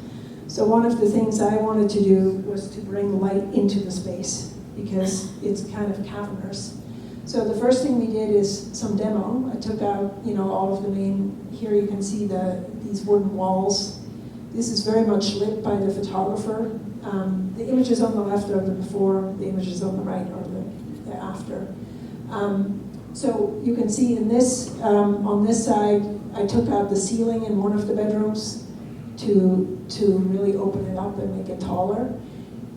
So one of the things I wanted to do was to bring light into the space because it's kind of cavernous. So the first thing we did is some demo. I took out, all of the main, here you can see these wooden walls. This is very much lit by the photographer. The images on the left are the before, the images on the right are the after. So you can see in this, on this side, I took out the ceiling in one of the bedrooms to really open it up and make it taller.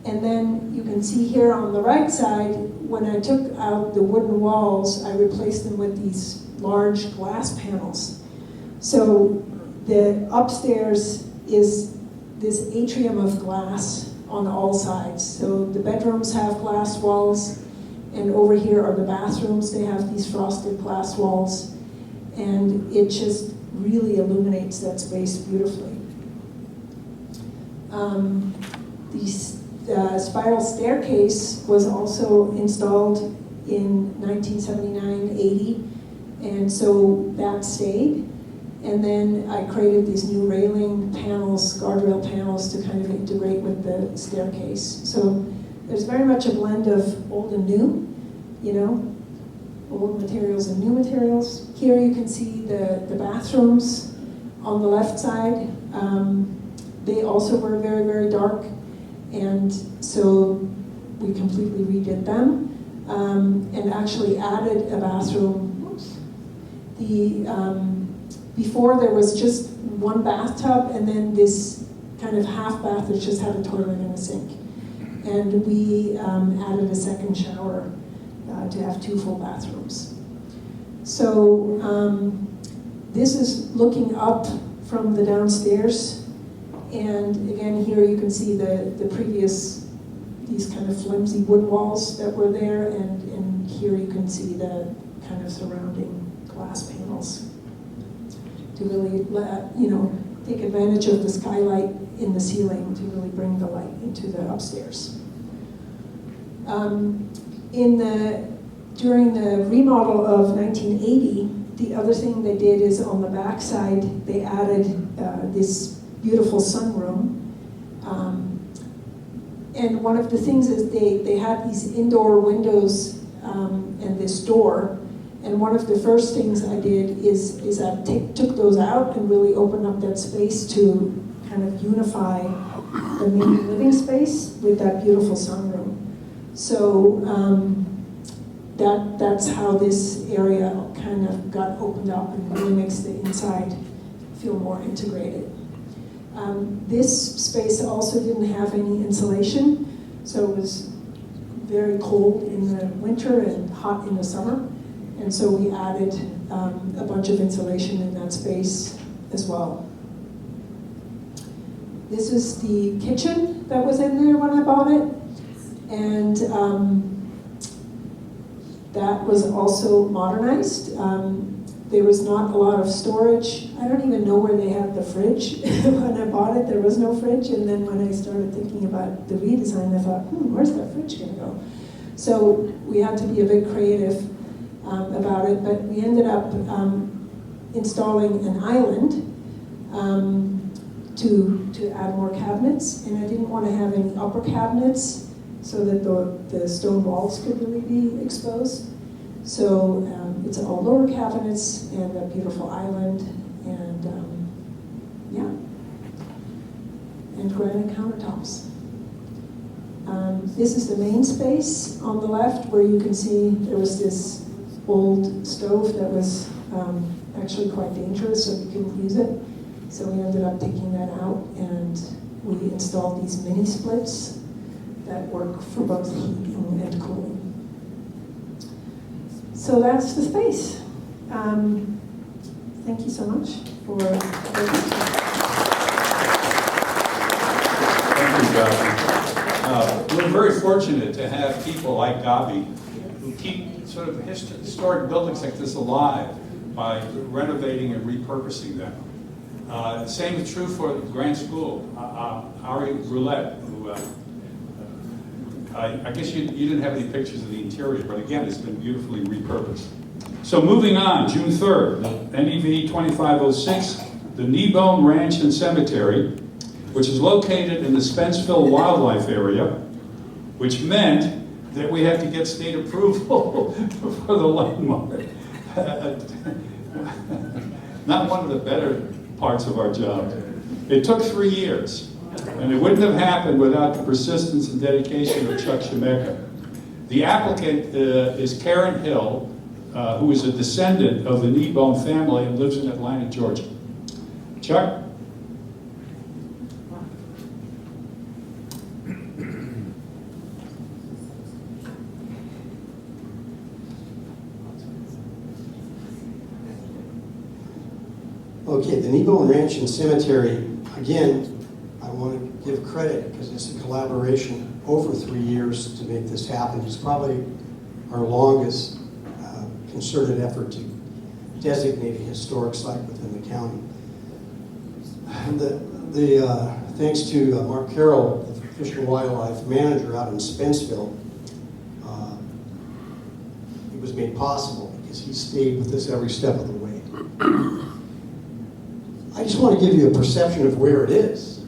And then you can see here on the right side, when I took out the wooden walls, I replaced them with these large glass panels. So the upstairs is this atrium of glass on all sides. So the bedrooms have glass walls, and over here are the bathrooms. They have these frosted glass walls, and it just really illuminates that space beautifully. The spiral staircase was also installed in 1979-80, and so that stayed. And then I created these new railing panels, guardrail panels, to kind of integrate with the staircase. So there's very much a blend of old and new, old materials and new materials. Here you can see the bathrooms on the left side. They also were very, very dark, and so we completely redid them and actually added a bathroom. Oops. Before there was just one bathtub and then this kind of half bath that just had a toilet and a sink. And we added a second shower to have 2 full bathrooms. So this is looking up from the downstairs. And again, here you can see the previous, these kind of flimsy wood walls that were there. And here you can see the kind of surrounding glass panels to really take advantage of the skylight in the ceiling to really bring the light into the upstairs. During the remodel of 1980, the other thing they did is on the back side, they added this beautiful sunroom. And one of the things is they had these indoor windows and this door. And one of the first things I did is I took those out and really opened up that space to kind of unify the main living space with that beautiful sunroom. So that's how this area kind of got opened up and really makes the inside feel more integrated. This space also didn't have any insulation, so it was very cold in the winter and hot in the summer. And so we added a bunch of insulation in that space as well. This is the kitchen that was in there when I bought it. And That was also modernized. There was not a lot of storage. I don't even know where they had the fridge. When I bought it, there was no fridge. And then when I started thinking about the redesign, I thought, where's that fridge gonna go? So we had to be a bit creative about it, but we ended up installing an island to add more cabinets, and I didn't want to have any upper cabinets so that the stone walls could really be exposed. So it's all lower cabinets and a beautiful island, and yeah, and granite countertops. This is the main space on the left, where you can see there was this old stove that was actually quite dangerous, so we couldn't use it. So we ended up taking that out, and we installed these mini splits that work for both heating and cooling. So that's the space. Thank you so much for Thank you, Gaby. We're very fortunate to have people like Gaby who keep sort of historic buildings like this alive by renovating and repurposing them. Same is true for Grant School. Ari Roulette, who I guess you didn't have any pictures of the interior, but again, it's been beautifully repurposed. So moving on, June 3rd, NEV 2506, the Kneebone Ranch and Cemetery, which is located in the Spenceville Wildlife Area, which meant that we had to get state approval for the landmark. Not one of the better parts of our job. It took 3 years, and it wouldn't have happened without the persistence and dedication of Chuck Scimeca. The applicant is Karen Hill, who is a descendant of the Kneebone family and lives in Atlanta, Georgia. Chuck? Okay, the Kneebone Ranch and Cemetery, again, I want to give credit because it's a collaboration over 3 years to make this happen. It's probably our longest concerted effort to designate a historic site within the county. And thanks to Mark Carroll, the Fish and Wildlife Manager out in Spenceville, it was made possible because he stayed with us every step of the way. I just want to give you a perception of where it is.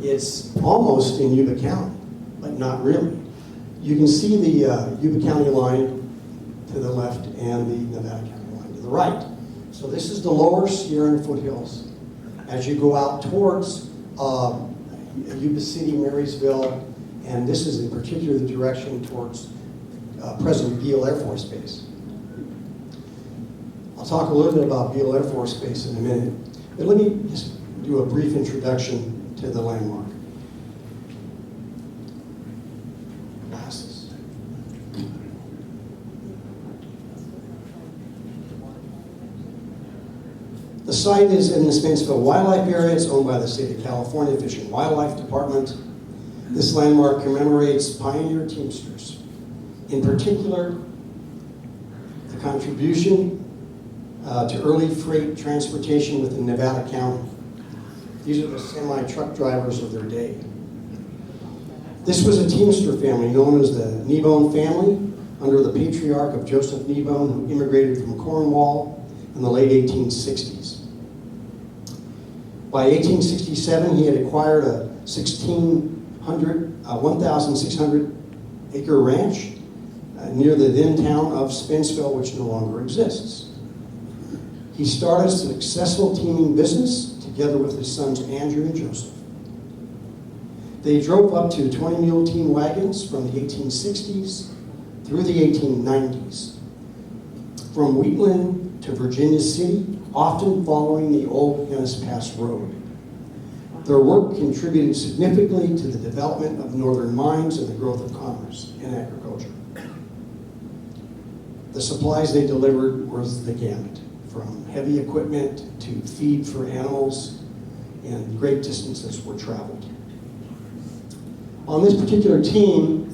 It's almost in Yuba County, but not really. You can see the Yuba County line to the left and the Nevada County line to the right. So this is the lower Sierra foothills. As you go out towards Yuba City, Marysville, and this is in particular the direction towards President Beale Air Force Base. I'll talk a little bit about Beale Air Force Base in a minute. But let me just do a brief introduction to the landmark. Glasses. The site is in the Spenceville Wildlife Area. It's owned by the state of California Fish and Wildlife Department. This landmark commemorates pioneer Teamsters. In particular, the contribution to early freight transportation within Nevada County. These are the semi-truck drivers of their day. This was a Teamster family known as the Kneebone family under the patriarch of Joseph Kneebone, who immigrated from Cornwall in the late 1860s. By 1867, he had acquired a 1,600 acre ranch near the then town of Spenceville, which no longer exists. He started a successful teaming business together with his sons Andrew and Joseph. They drove up to 20 mule team wagons from the 1860s through the 1890s, from Wheatland to Virginia City, often following the old Ennis Pass Road. Their work contributed significantly to the development of northern mines and the growth of commerce and agriculture. The supplies they delivered was the gamut, from heavy equipment to feed for animals, and great distances were traveled. On this particular team,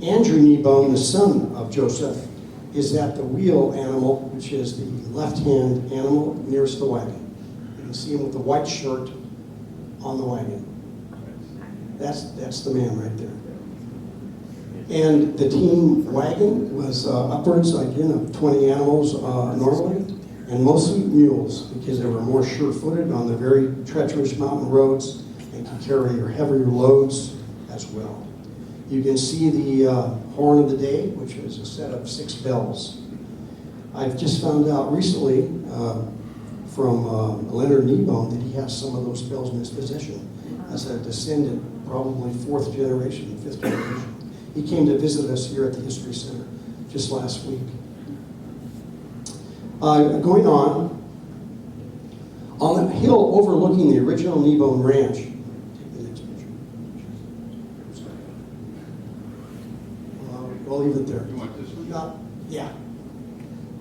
Andrew Kneebone, the son of Joseph, is at the wheel animal, which is the left-hand animal nearest the wagon. You can see him with the white shirt on the wagon. That's the man right there. And the team wagon was upwards, again, of 20 animals normally, and mostly mules, because they were more sure-footed on the very treacherous mountain roads and could carry heavier loads as well. You can see the horn of the day, which is a set of 6 bells. I've just found out recently from Leonard Kneebone that he has some of those bells in his possession as a descendant, probably 4th generation, 5th generation. He came to visit us here at the History Center just last week. Going on the hill overlooking the original Kneebone Ranch, take the next picture. We'll leave it there. You want this one? Yeah.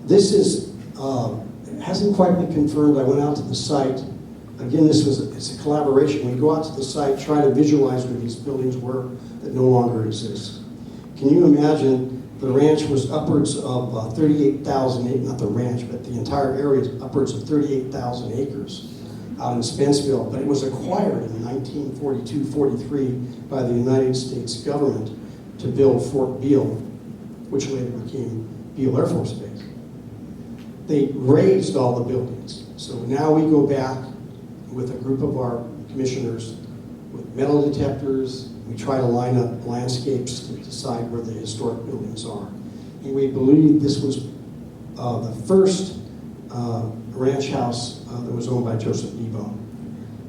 This is, it hasn't quite been confirmed. I went out to the site. Again, it's a collaboration. We go out to the site, try to visualize where these buildings were that no longer exist. Can you imagine, the ranch was upwards of 38,000 acres, not the ranch, but the entire area is upwards of 38,000 acres out in Spenceville, but it was acquired in 1942-43 by the United States government to build Fort Beale, which later became Beale Air Force Base. They raised all the buildings. So now we go back with a group of our commissioners with metal detectors. We try to line up landscapes to decide where the historic buildings are. And we believe this was the first ranch house that was owned by Joseph Kneebone.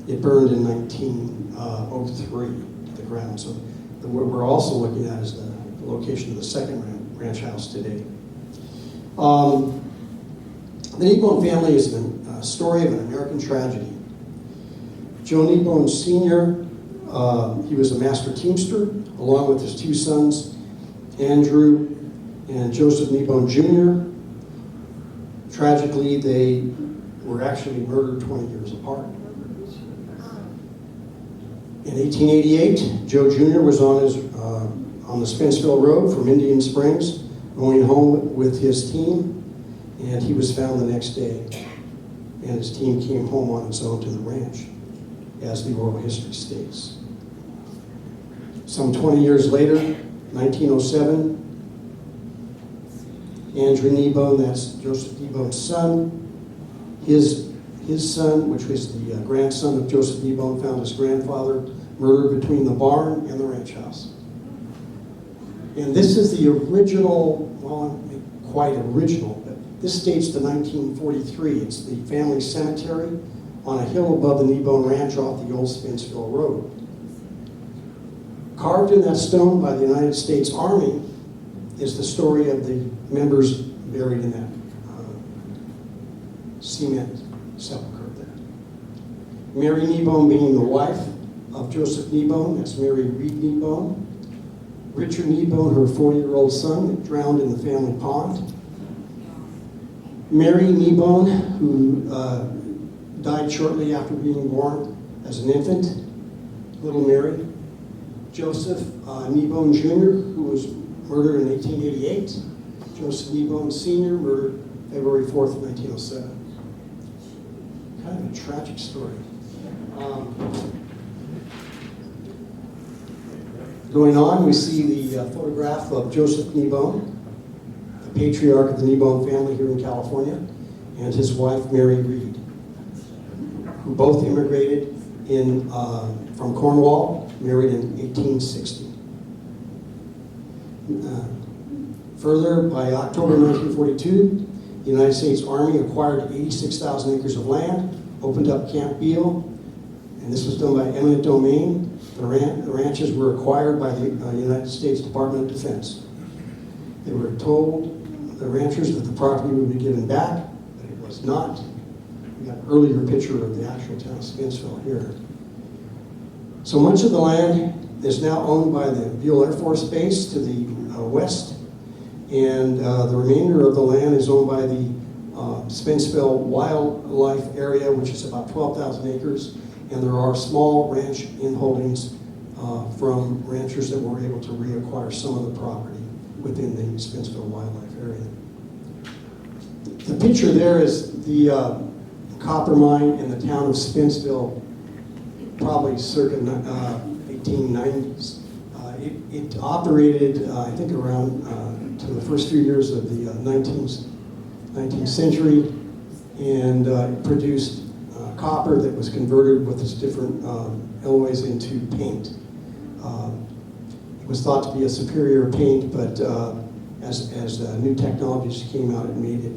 It burned in 1903 to the ground. So what we're also looking at is the location of the second ranch house today. The Kneebone family is a story of an American tragedy. Joe Kneebone Sr., he was a master teamster, along with his 2 sons, Andrew and Joseph Kneebone Jr. Tragically, they were actually murdered 20 years apart. In 1888, Joe Jr. was on the Spenceville Road from Indian Springs, going home with his team, and he was found the next day. And his team came home on its own to the ranch, as the oral history states. Some 20 years later, 1907, Andrew Kneebone, that's Joseph Kneebone's son, his son, which was the grandson of Joseph Kneebone, found his grandfather murdered between the barn and the ranch house. And this is the original, well, not quite original, but this dates to 1943. It's the family cemetery on a hill above the Kneebone Ranch off the old Spenceville Road. Carved in that stone by the United States Army is the story of the members buried in that cement sepulcher there. Mary Kneebone being the wife of Joseph Kneebone, that's Mary Reed Kneebone. Richard Kneebone, her 4-year-old son, that drowned in the family pond. Mary Kneebone, who died shortly after being born as an infant, little Mary. Joseph Kneebone Jr., who was murdered in 1888. Joseph Kneebone Sr., murdered February 4th, 1907. Kind of a tragic story. Going on, we see the photograph of Joseph Kneebone, the patriarch of the Kneebone family here in California, and his wife, Mary Reed, who both immigrated from Cornwall, married in 1860. Further, by October 1942, the United States Army acquired 86,000 acres of land, opened up Camp Beale, and this was done by eminent domain. The ranches were acquired by the United States Department of Defense. They were told, the ranchers, that the property would be given back, but it was not. We got an earlier picture of the actual town of Spenceville here. So much of the land is now owned by the Beale Air Force Base to the west, and the remainder of the land is owned by the Spenceville Wildlife Area, which is about 12,000 acres, and there are small ranch inholdings from ranchers that were able to reacquire some of the property within the Spenceville Wildlife Area. The picture there is the copper mine in the town of Spencerville, probably circa 1890s. It operated, I think, around to the first few years of the 19th century, and it produced copper that was converted with its different alloys into paint. It was thought to be a superior paint, but as new technologies came out, it made it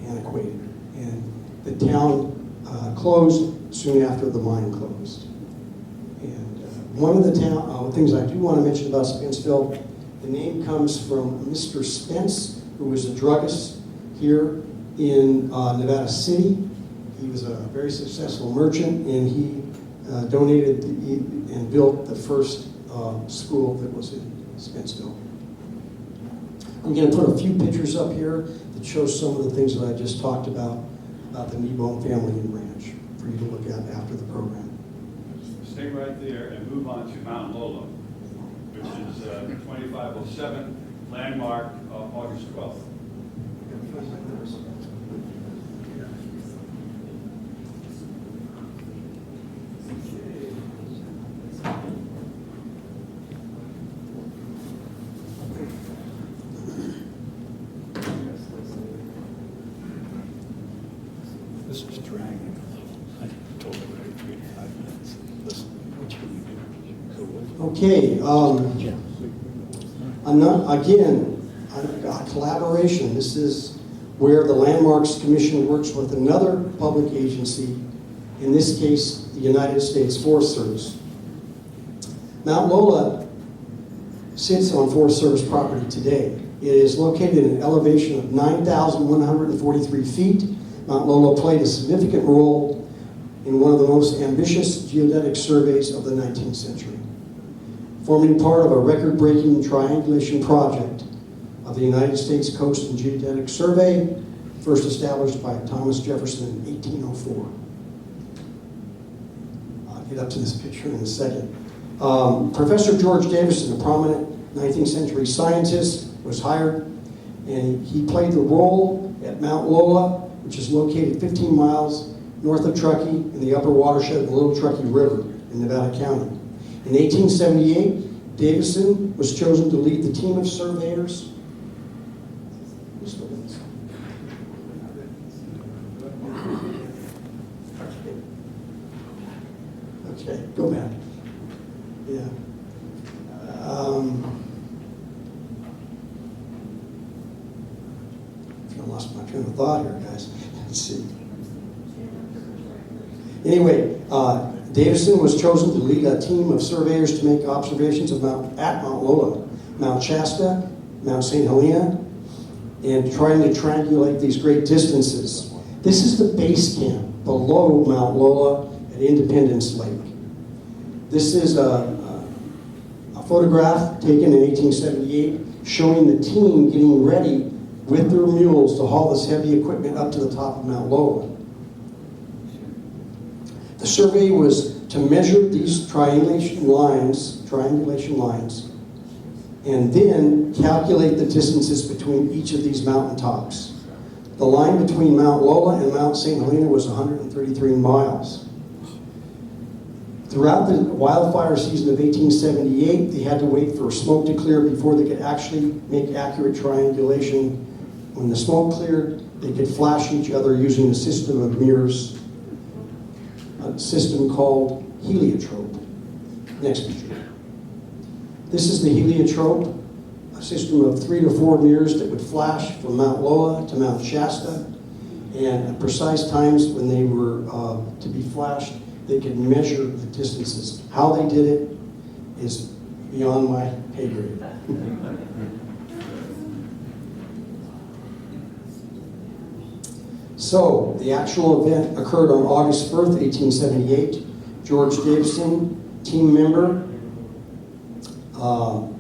antiquated. And the town closed soon after the mine closed. And one of the things I do want to mention about Spencerville, the name comes from Mr. Spence, who was a druggist here in Nevada City. He was a very successful merchant, and he donated and built the first school that was in Spencerville. I'm going to put a few pictures up here that show some of the things that I just talked about the Kneebone family and ranch, for you to look at after the program. Stay right there and move on to Mount Lola, which is 2507, landmark August 12th. This is dragging. I told everybody 3 to 5 minutes. Listen, what you Okay, collaboration. This is where the Landmarks Commission works with another public agency, in this case, the United States Forest Service. Mount Lola sits on Forest Service property today. It is located at an elevation of 9,143 feet. Mount Lola played a significant role in one of the most ambitious geodetic surveys of the 19th century, forming part of a record-breaking triangulation project of the United States Coast and Geodetic Survey, first established by Thomas Jefferson in 1804. I'll get up to this picture in a second. Professor George Davison, a prominent 19th century scientist, was hired, and he played the role at Mount Lola, which is located 15 miles north of Truckee in the upper watershed of the Little Truckee River in Nevada County. In 1878, Davison was chosen to lead the team of surveyors. Okay, go back. Yeah. I lost my train of thought here, guys. Let's see. Anyway, Davison was chosen to lead a team of surveyors to make observations of Mount Lola, Mount Shasta, Mount St. Helena, and trying to triangulate these great distances. This is the base camp below Mount Lola at Independence Lake. This is a photograph taken in 1878 showing the team getting ready with their mules to haul this heavy equipment up to the top of Mount Lola. The survey was to measure these triangulation lines, and then calculate the distances between each of these mountaintops. The line between Mount Lola and Mount St. Helena was 133 miles. Throughout the wildfire season of 1878, they had to wait for smoke to clear before they could actually make accurate triangulation. When the smoke cleared, they could flash each other using a system of mirrors, a system called heliotrope. Next picture. This is the heliotrope, a system of 3 to 4 mirrors that would flash from Mount Lola to Mount Shasta, and at precise times when they were to be flashed, they could measure the distances. How they did it is beyond my pay grade. So, the actual event occurred on August 1st, 1878. George Davison, team member on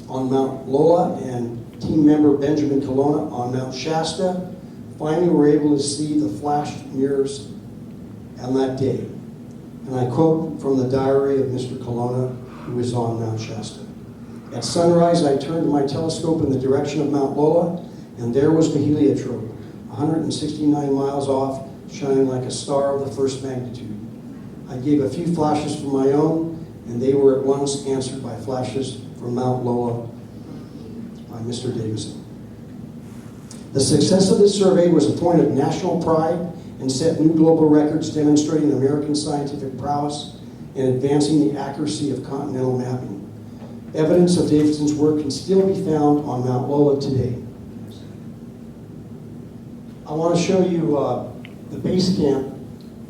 Mount Lola, and team member Benjamin Colonna on Mount Shasta, finally were able to see the flashed mirrors on that day. And I quote from the diary of Mr. Colonna, who was on Mount Shasta. At sunrise, I turned my telescope in the direction of Mount Lola, and there was the heliotrope, 169 miles off, shining like a star of the first magnitude. I gave a few flashes from my own, and they were at once answered by flashes from Mount Lola by Mr. Davison. The success of this survey was a point of national pride and set new global records demonstrating American scientific prowess in advancing the accuracy of continental mapping. Evidence of Davison's work can still be found on Mount Lola today. I want to show you the base camp.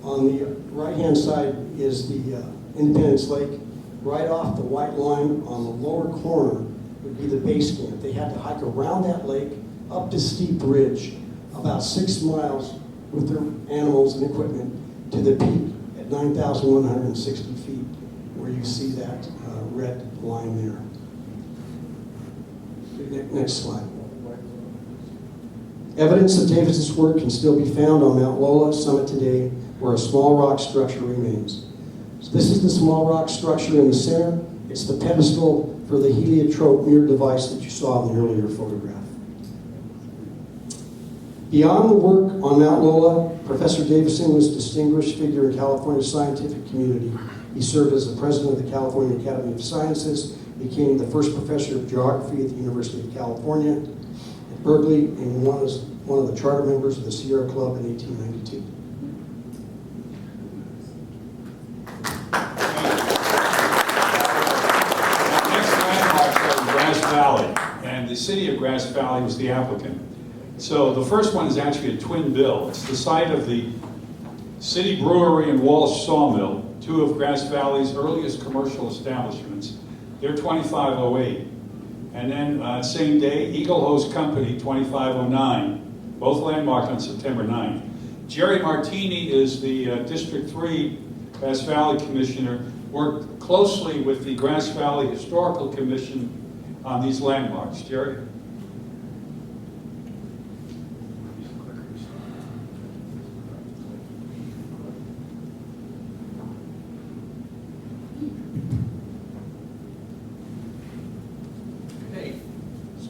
On the right-hand side is the Independence Lake. Right off the white line on the lower corner would be the base camp. They had to hike around that lake up this steep ridge, about 6 miles with their animals and equipment to the peak at 9,160 feet, where you see that red line there. Next slide. Evidence of Davison's work can still be found on Mount Lola summit today, where a small rock structure remains. So this is the small rock structure in the center. It's the pedestal for the heliotrope mirror device that you saw in the earlier photograph. Beyond the work on Mount Lola, Professor Davison was a distinguished figure in California's scientific community. He served as the president of the California Academy of Sciences, became the first professor of geography at the University of California at Berkeley, and was one of the charter members of the Sierra Club in 1892. Next landmark is Grass Valley, and the city of Grass Valley was the applicant. So the first one is actually a twin bill. It's the site of the City Brewery and Walsh Sawmill, two of Grass Valley's earliest commercial establishments. They're 2508. And then same day, Eagle Hose Company, 2509, both landmarked on September 9th. Jerry Martini is the District 3 Grass Valley Commissioner, worked closely with the Grass Valley Historical Commission on these landmarks. Jerry?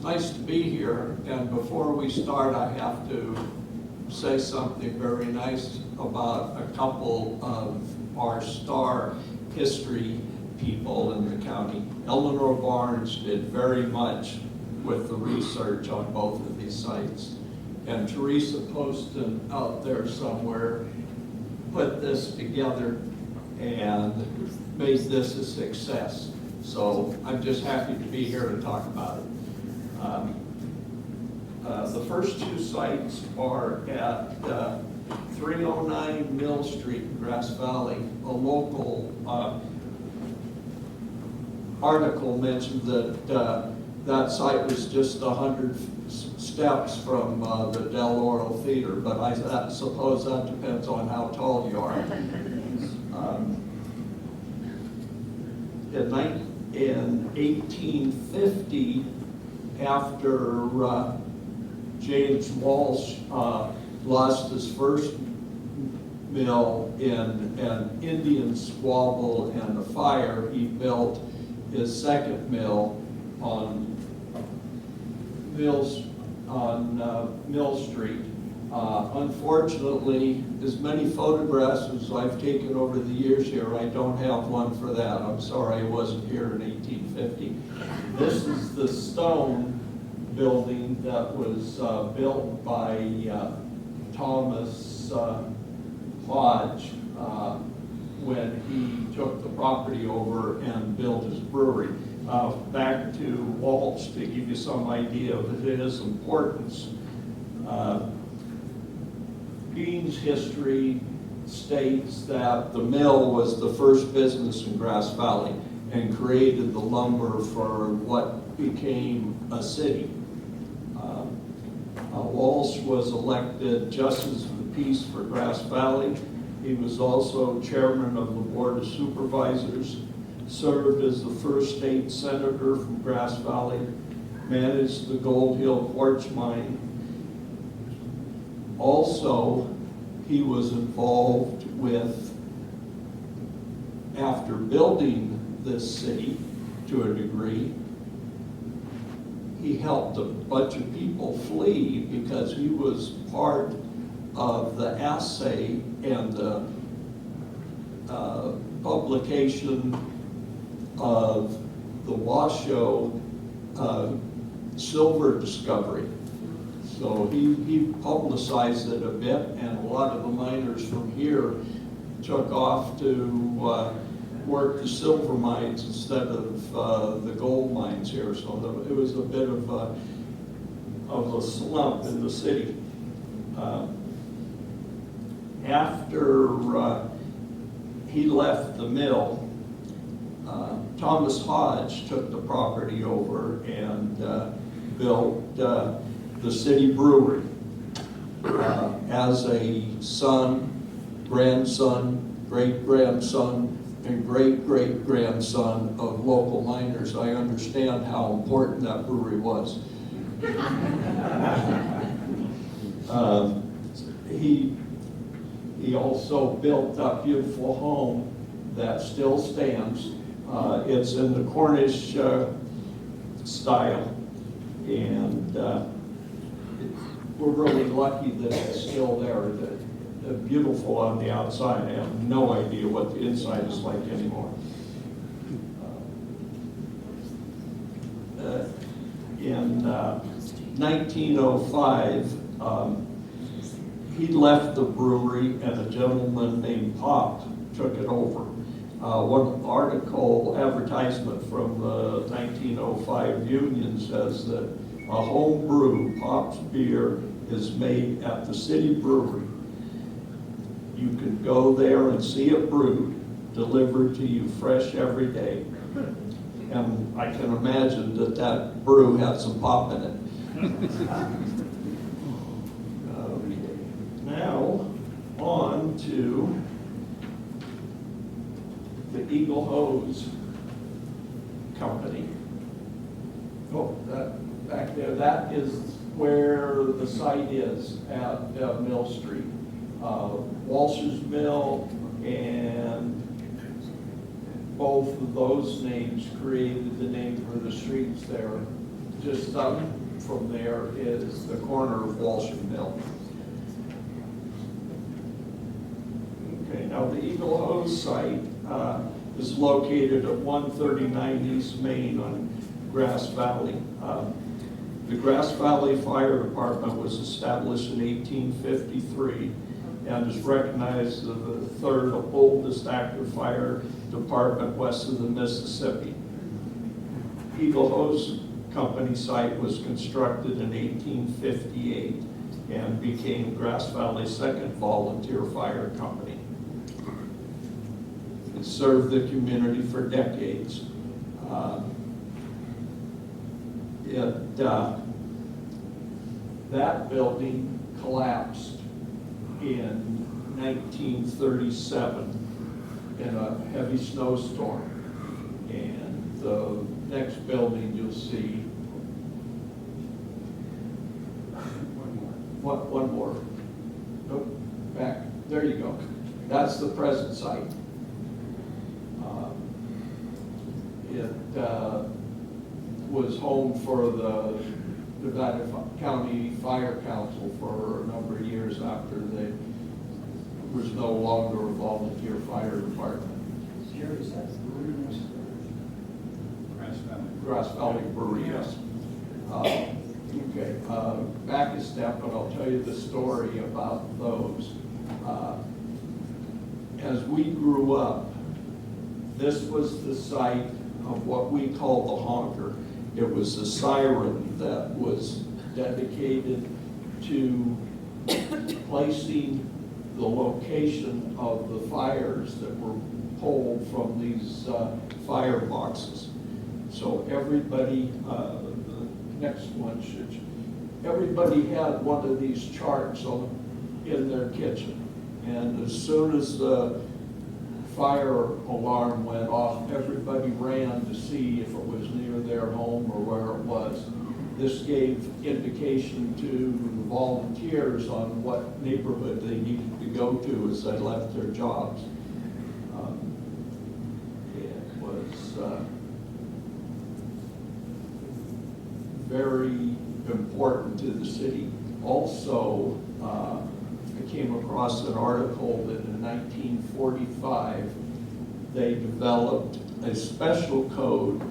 Nice to be here, and before we start, I have to say something very nice about a couple of our star history people in the county. Eleanor Barnes did very much with the research on both of these sites, and Teresa Poston out there somewhere put this together and made this a success. So I'm just happy to be here to talk about it. The first two sites are at 309 Mill Street in Grass Valley. A local article mentioned that that site was just 100 steps from the Del Oro Theater, but I suppose that depends on how tall you are. In 1850, after James Walsh lost his first mill in an Indian squabble and a fire, he built his second mill on Mill Street. Unfortunately, as many photographs as I've taken over the years here, I don't have one for that. I'm sorry I wasn't here in 1850. This is the stone building that was built by Thomas Lodge when he took the property over and built his brewery. Back to Walsh to give you some idea of his importance. Bean's history states that the mill was the first business in Grass Valley and created the lumber for what became a city. Walsh was elected Justice of the Peace for Grass Valley. He was also chairman of the Board of Supervisors, served as the first state senator from Grass Valley, managed the Gold Hill Quartz Mine. Also, he was involved with, after building this city to a degree, he helped a bunch of people flee because he was part of the assay and the publication of the Washoe silver discovery. So he publicized it a bit, and a lot of the miners from here took off to work the silver mines instead of the gold mines here. So it was a bit of a slump in the city. After he left the mill, Thomas Hodge took the property over and built the city brewery as a son, grandson, great-grandson, and great-great-grandson of local miners. I understand how important that brewery was. He also built that beautiful home that still stands. It's in the Cornish style, and we're really lucky that it's still there. They're beautiful on the outside. I have no idea what the inside is like anymore. In 1905, he left the brewery, and a gentleman named Pop took it over. One article advertisement from the 1905 Union says that a home brew, Pop's beer, is made at the city brewery. You can go there and see it brewed, delivered to you fresh every day. And I can imagine that that brew had some pop in it. Okay. Now, on to the Eagle Hose Company. Oh, that back there, that is where the site is at Mill Street. Walsh's Mill, and both of those names created the name for the streets there. Just up from there is the corner of Walsh Mill. Okay, now the Eagle Hose site is located at 139 East Main on Grass Valley. The Grass Valley Fire Department was established in 1853 and is recognized as the third oldest active fire department west of the Mississippi. Eagle Hose Company site was constructed in 1858 and became Grass Valley's second volunteer fire company. It served the community for decades. That building collapsed in 1937 in a heavy snowstorm. And the next building you'll see, one more. Nope, back, there you go. That's the present site. It was home for the Nevada County Fire Council for a number of years after they was no longer a volunteer fire department. Grass Valley Brewery, yes. Okay, back a step, and I'll tell you the story about those. As we grew up, this was the site of what we call the honker. It was a siren that was dedicated to placing the location of the fires that were pulled from these fire boxes. So everybody, the next one everybody had one of these charts in their kitchen. And as soon as the fire alarm went off, everybody ran to see if it was near their home or where it was. This gave indication to the volunteers on what neighborhood they needed to go to as they left their jobs. It was very important to the city. Also, I came across an article that in 1945, they developed a special code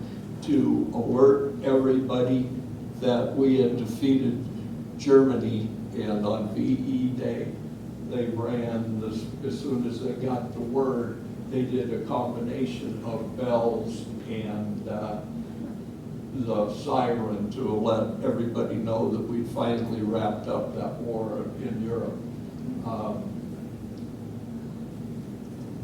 to alert everybody that we had defeated Germany, and on VE Day, they ran this, as soon as they got the word, they did a combination of bells and the siren to let everybody know that we finally wrapped up that war in Europe.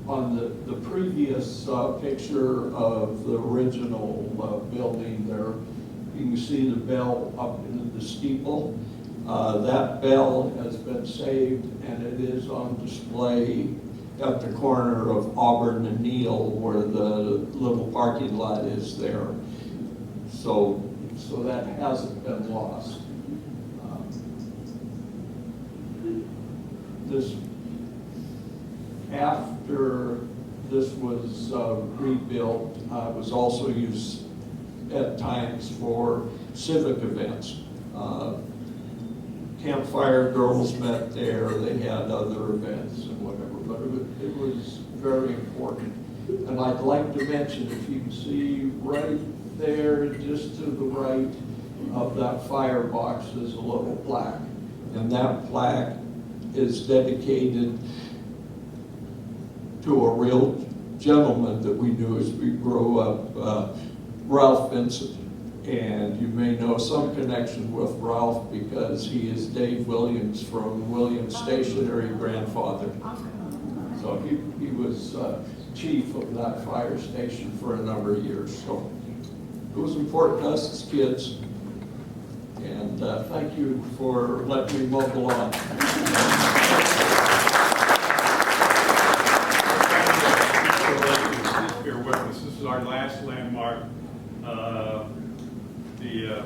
On the previous picture of the original building there, you can see the bell up in the steeple. That bell has been saved, and it is on display at the corner of Auburn and Neal, where the little parking lot is there. So that hasn't been lost. After this was rebuilt, it was also used at times for civic events. Campfire girls met there, they had other events and whatever, but it was very important. And I'd like to mention, if you can see right there, just to the right of that firebox is a little plaque. And that plaque is dedicated to a real gentleman that we knew as we grew up, Ralph Vincent. And you may know some connection with Ralph because he is Dave Williams from Williams Stationery grandfather. So he was chief of that fire station for a number of years. So it was important to us as kids. And thank you for letting me mow the lawn. Please bear with us. This is our last landmark. The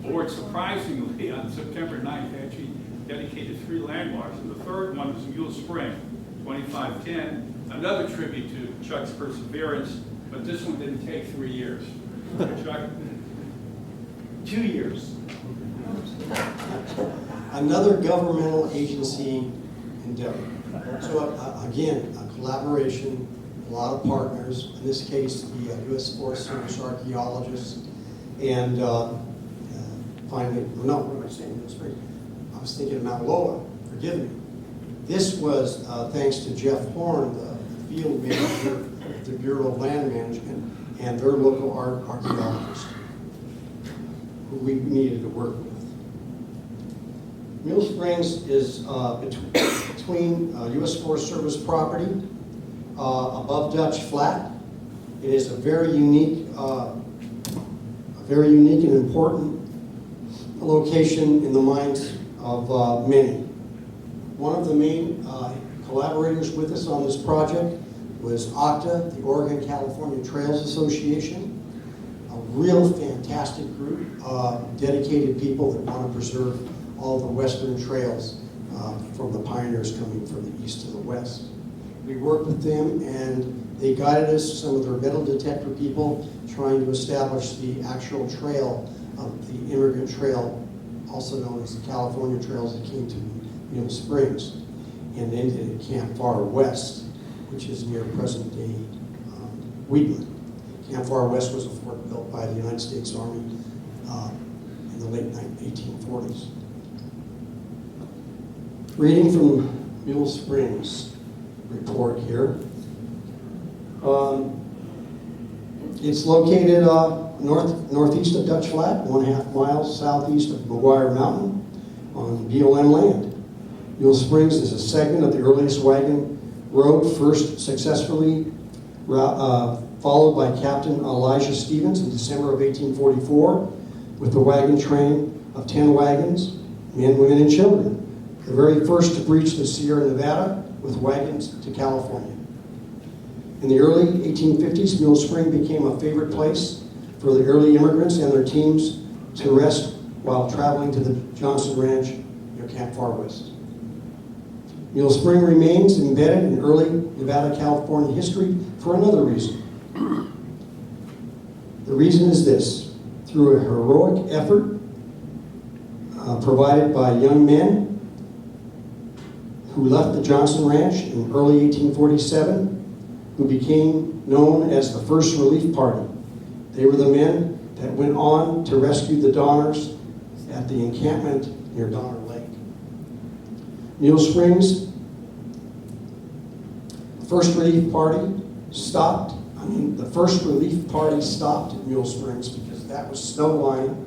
board, surprisingly, on September 9th, actually dedicated 3 landmarks. And the third one is Mule Spring, 2510. Another tribute to Chuck's perseverance, but this one didn't take 3 years. Chuck? 2 years. Another governmental agency endeavor. So again, a collaboration, a lot of partners, in this case, the U.S. Forest Service archaeologists, and finally, no, what am I saying? I was thinking about Lola, forgive me. This was thanks to Jeff Horn, the field manager of the Bureau of Land Management, and their local archaeologist, who we needed to work with. Mule Springs is between U.S. Forest Service property, above Dutch Flat. It is a very unique and important location in the minds of many. One of the main collaborators with us on this project was OCTA, the Oregon California Trails Association, a real fantastic group, dedicated people that want to preserve all the western trails from the pioneers coming from the east to the west. We worked with them, and they guided us, some of their metal detector people, trying to establish the actual trail of the immigrant trail, also known as the California trails that came to Mule Springs and ended at Camp Far West, which is near present-day Wheatland. Camp Far West was a fort built by the United States Army in the late 1840s. Reading from Mule Springs report here. It's located northeast of Dutch Flat, 1.5 miles southeast of McGuire Mountain on BLM land. Mule Springs is a segment of the earliest wagon road, first successfully followed by Captain Elijah Stevens in December of 1844 with the wagon train of 10 wagons, men, women, and children. The very first to breach the Sierra Nevada with wagons to California. In the early 1850s, Mule Spring became a favorite place for the early immigrants and their teams to rest while traveling to the Johnson Ranch near Camp Far West. Mule Spring remains embedded in early Nevada, California history for another reason. The reason is this. through a heroic effort provided by young men who left the Johnson Ranch in early 1847, who became known as the First Relief Party. They were the men that went on to rescue the Donners at the encampment near Donner Lake. Mule Springs, the First Relief Party stopped at Mule Springs because that was snow line.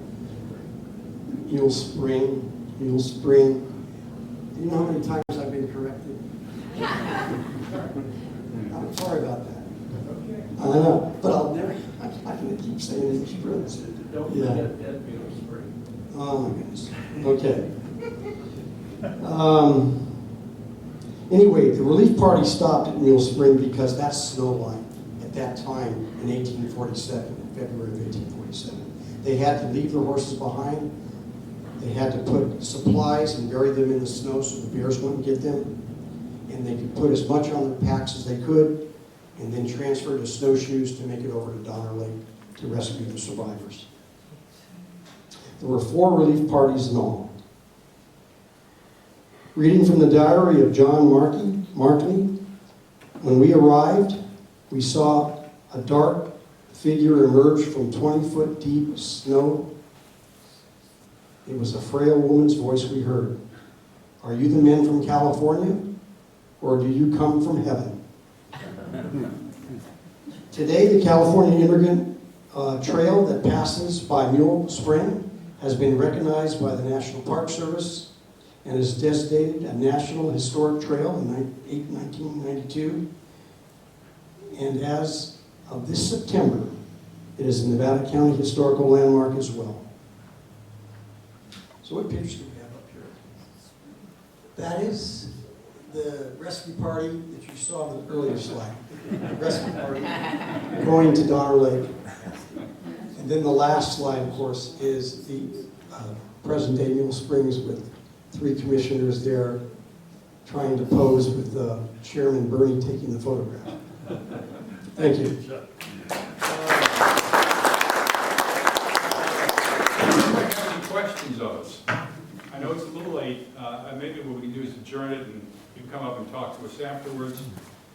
Mule Spring. Do you know how many times I've been corrected? I'm sorry about that. I know, but I'll never, I'm not going to keep saying it. Don't Yeah. forget that Mule Spring. Oh my goodness. Okay. Anyway, the relief party stopped at Mule Spring because that's snow line at that time in 1847, in February of 1847. They had to leave their horses behind. They had to put supplies and bury them in the snow so the bears wouldn't get them. And they could put as much on their packs as they could and then transfer to snowshoes to make it over to Donner Lake to rescue the survivors. There were 4 relief parties in all. Reading from the diary of John Martini, when we arrived, we saw a dark figure emerge from 20-foot deep snow. It was a frail woman's voice we heard. Are you the men from California, or do you come from heaven? Today, the California Immigrant Trail that passes by Mule Spring has been recognized by the National Park Service and is designated a National Historic Trail in 1992. And as of this September, it is a Nevada County Historical Landmark as well. So what pictures do we have up here? That is the rescue party that you saw in the earlier slide. Rescue party going to Donner Lake. And then the last slide, of course, is the present-day Mule Springs with 3 commissioners there trying to pose with Chairman Bernie taking the photograph. Thank you. Questions of us. I know it's a little late. Maybe what we can do is adjourn it and you can come up and talk to us afterwards.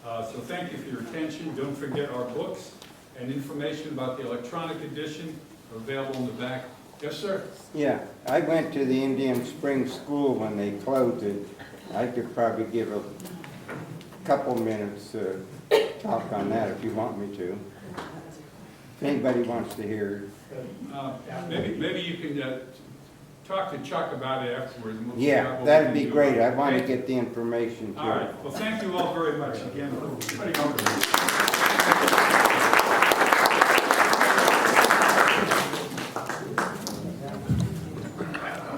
So thank you for your attention. Don't forget our books and information about the electronic edition are available in the back. Yes, sir? Yeah, I went to the Indian Springs School when they closed it. I could probably give a couple minutes talk on that if you want me to. If anybody wants to hear. Maybe you can talk to Chuck about it afterwards. And we'll figure out Yeah, what that'd we be can do great. about I it. want to Okay? get the information to All you. right. Well, thank you all very much again. Everybody come to me.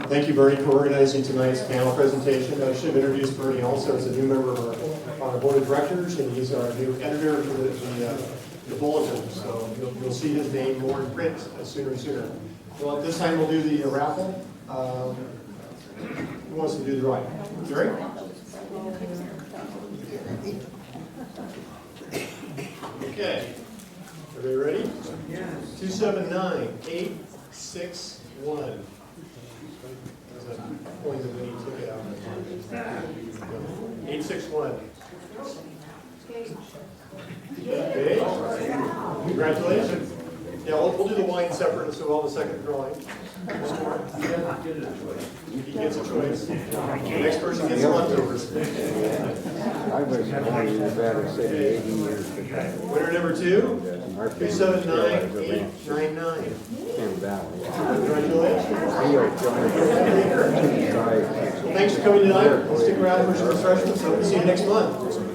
Thank you, Bernie, for organizing tonight's panel presentation. I should have introduced Bernie also as a new member of our board of directors, and he's our new editor for the bulletin. So you'll see his name more in print sooner and sooner. Well, at this time we'll do the raffle. Who wants to do the drawing? Jerry? Okay. Everybody ready? Yes. 279861. Pulling the winning ticket out. 861. Okay. Congratulations. Yeah, we'll do the wine separate, so we'll have a second drawing. One more. He gets a choice. The next person gets leftovers. I was born in Nevada City 80 years ago. Winner number 2, 279899. In Valley. Congratulations. He Thanks for coming tonight. We'll stick around for some refreshments. Hope to see you next month.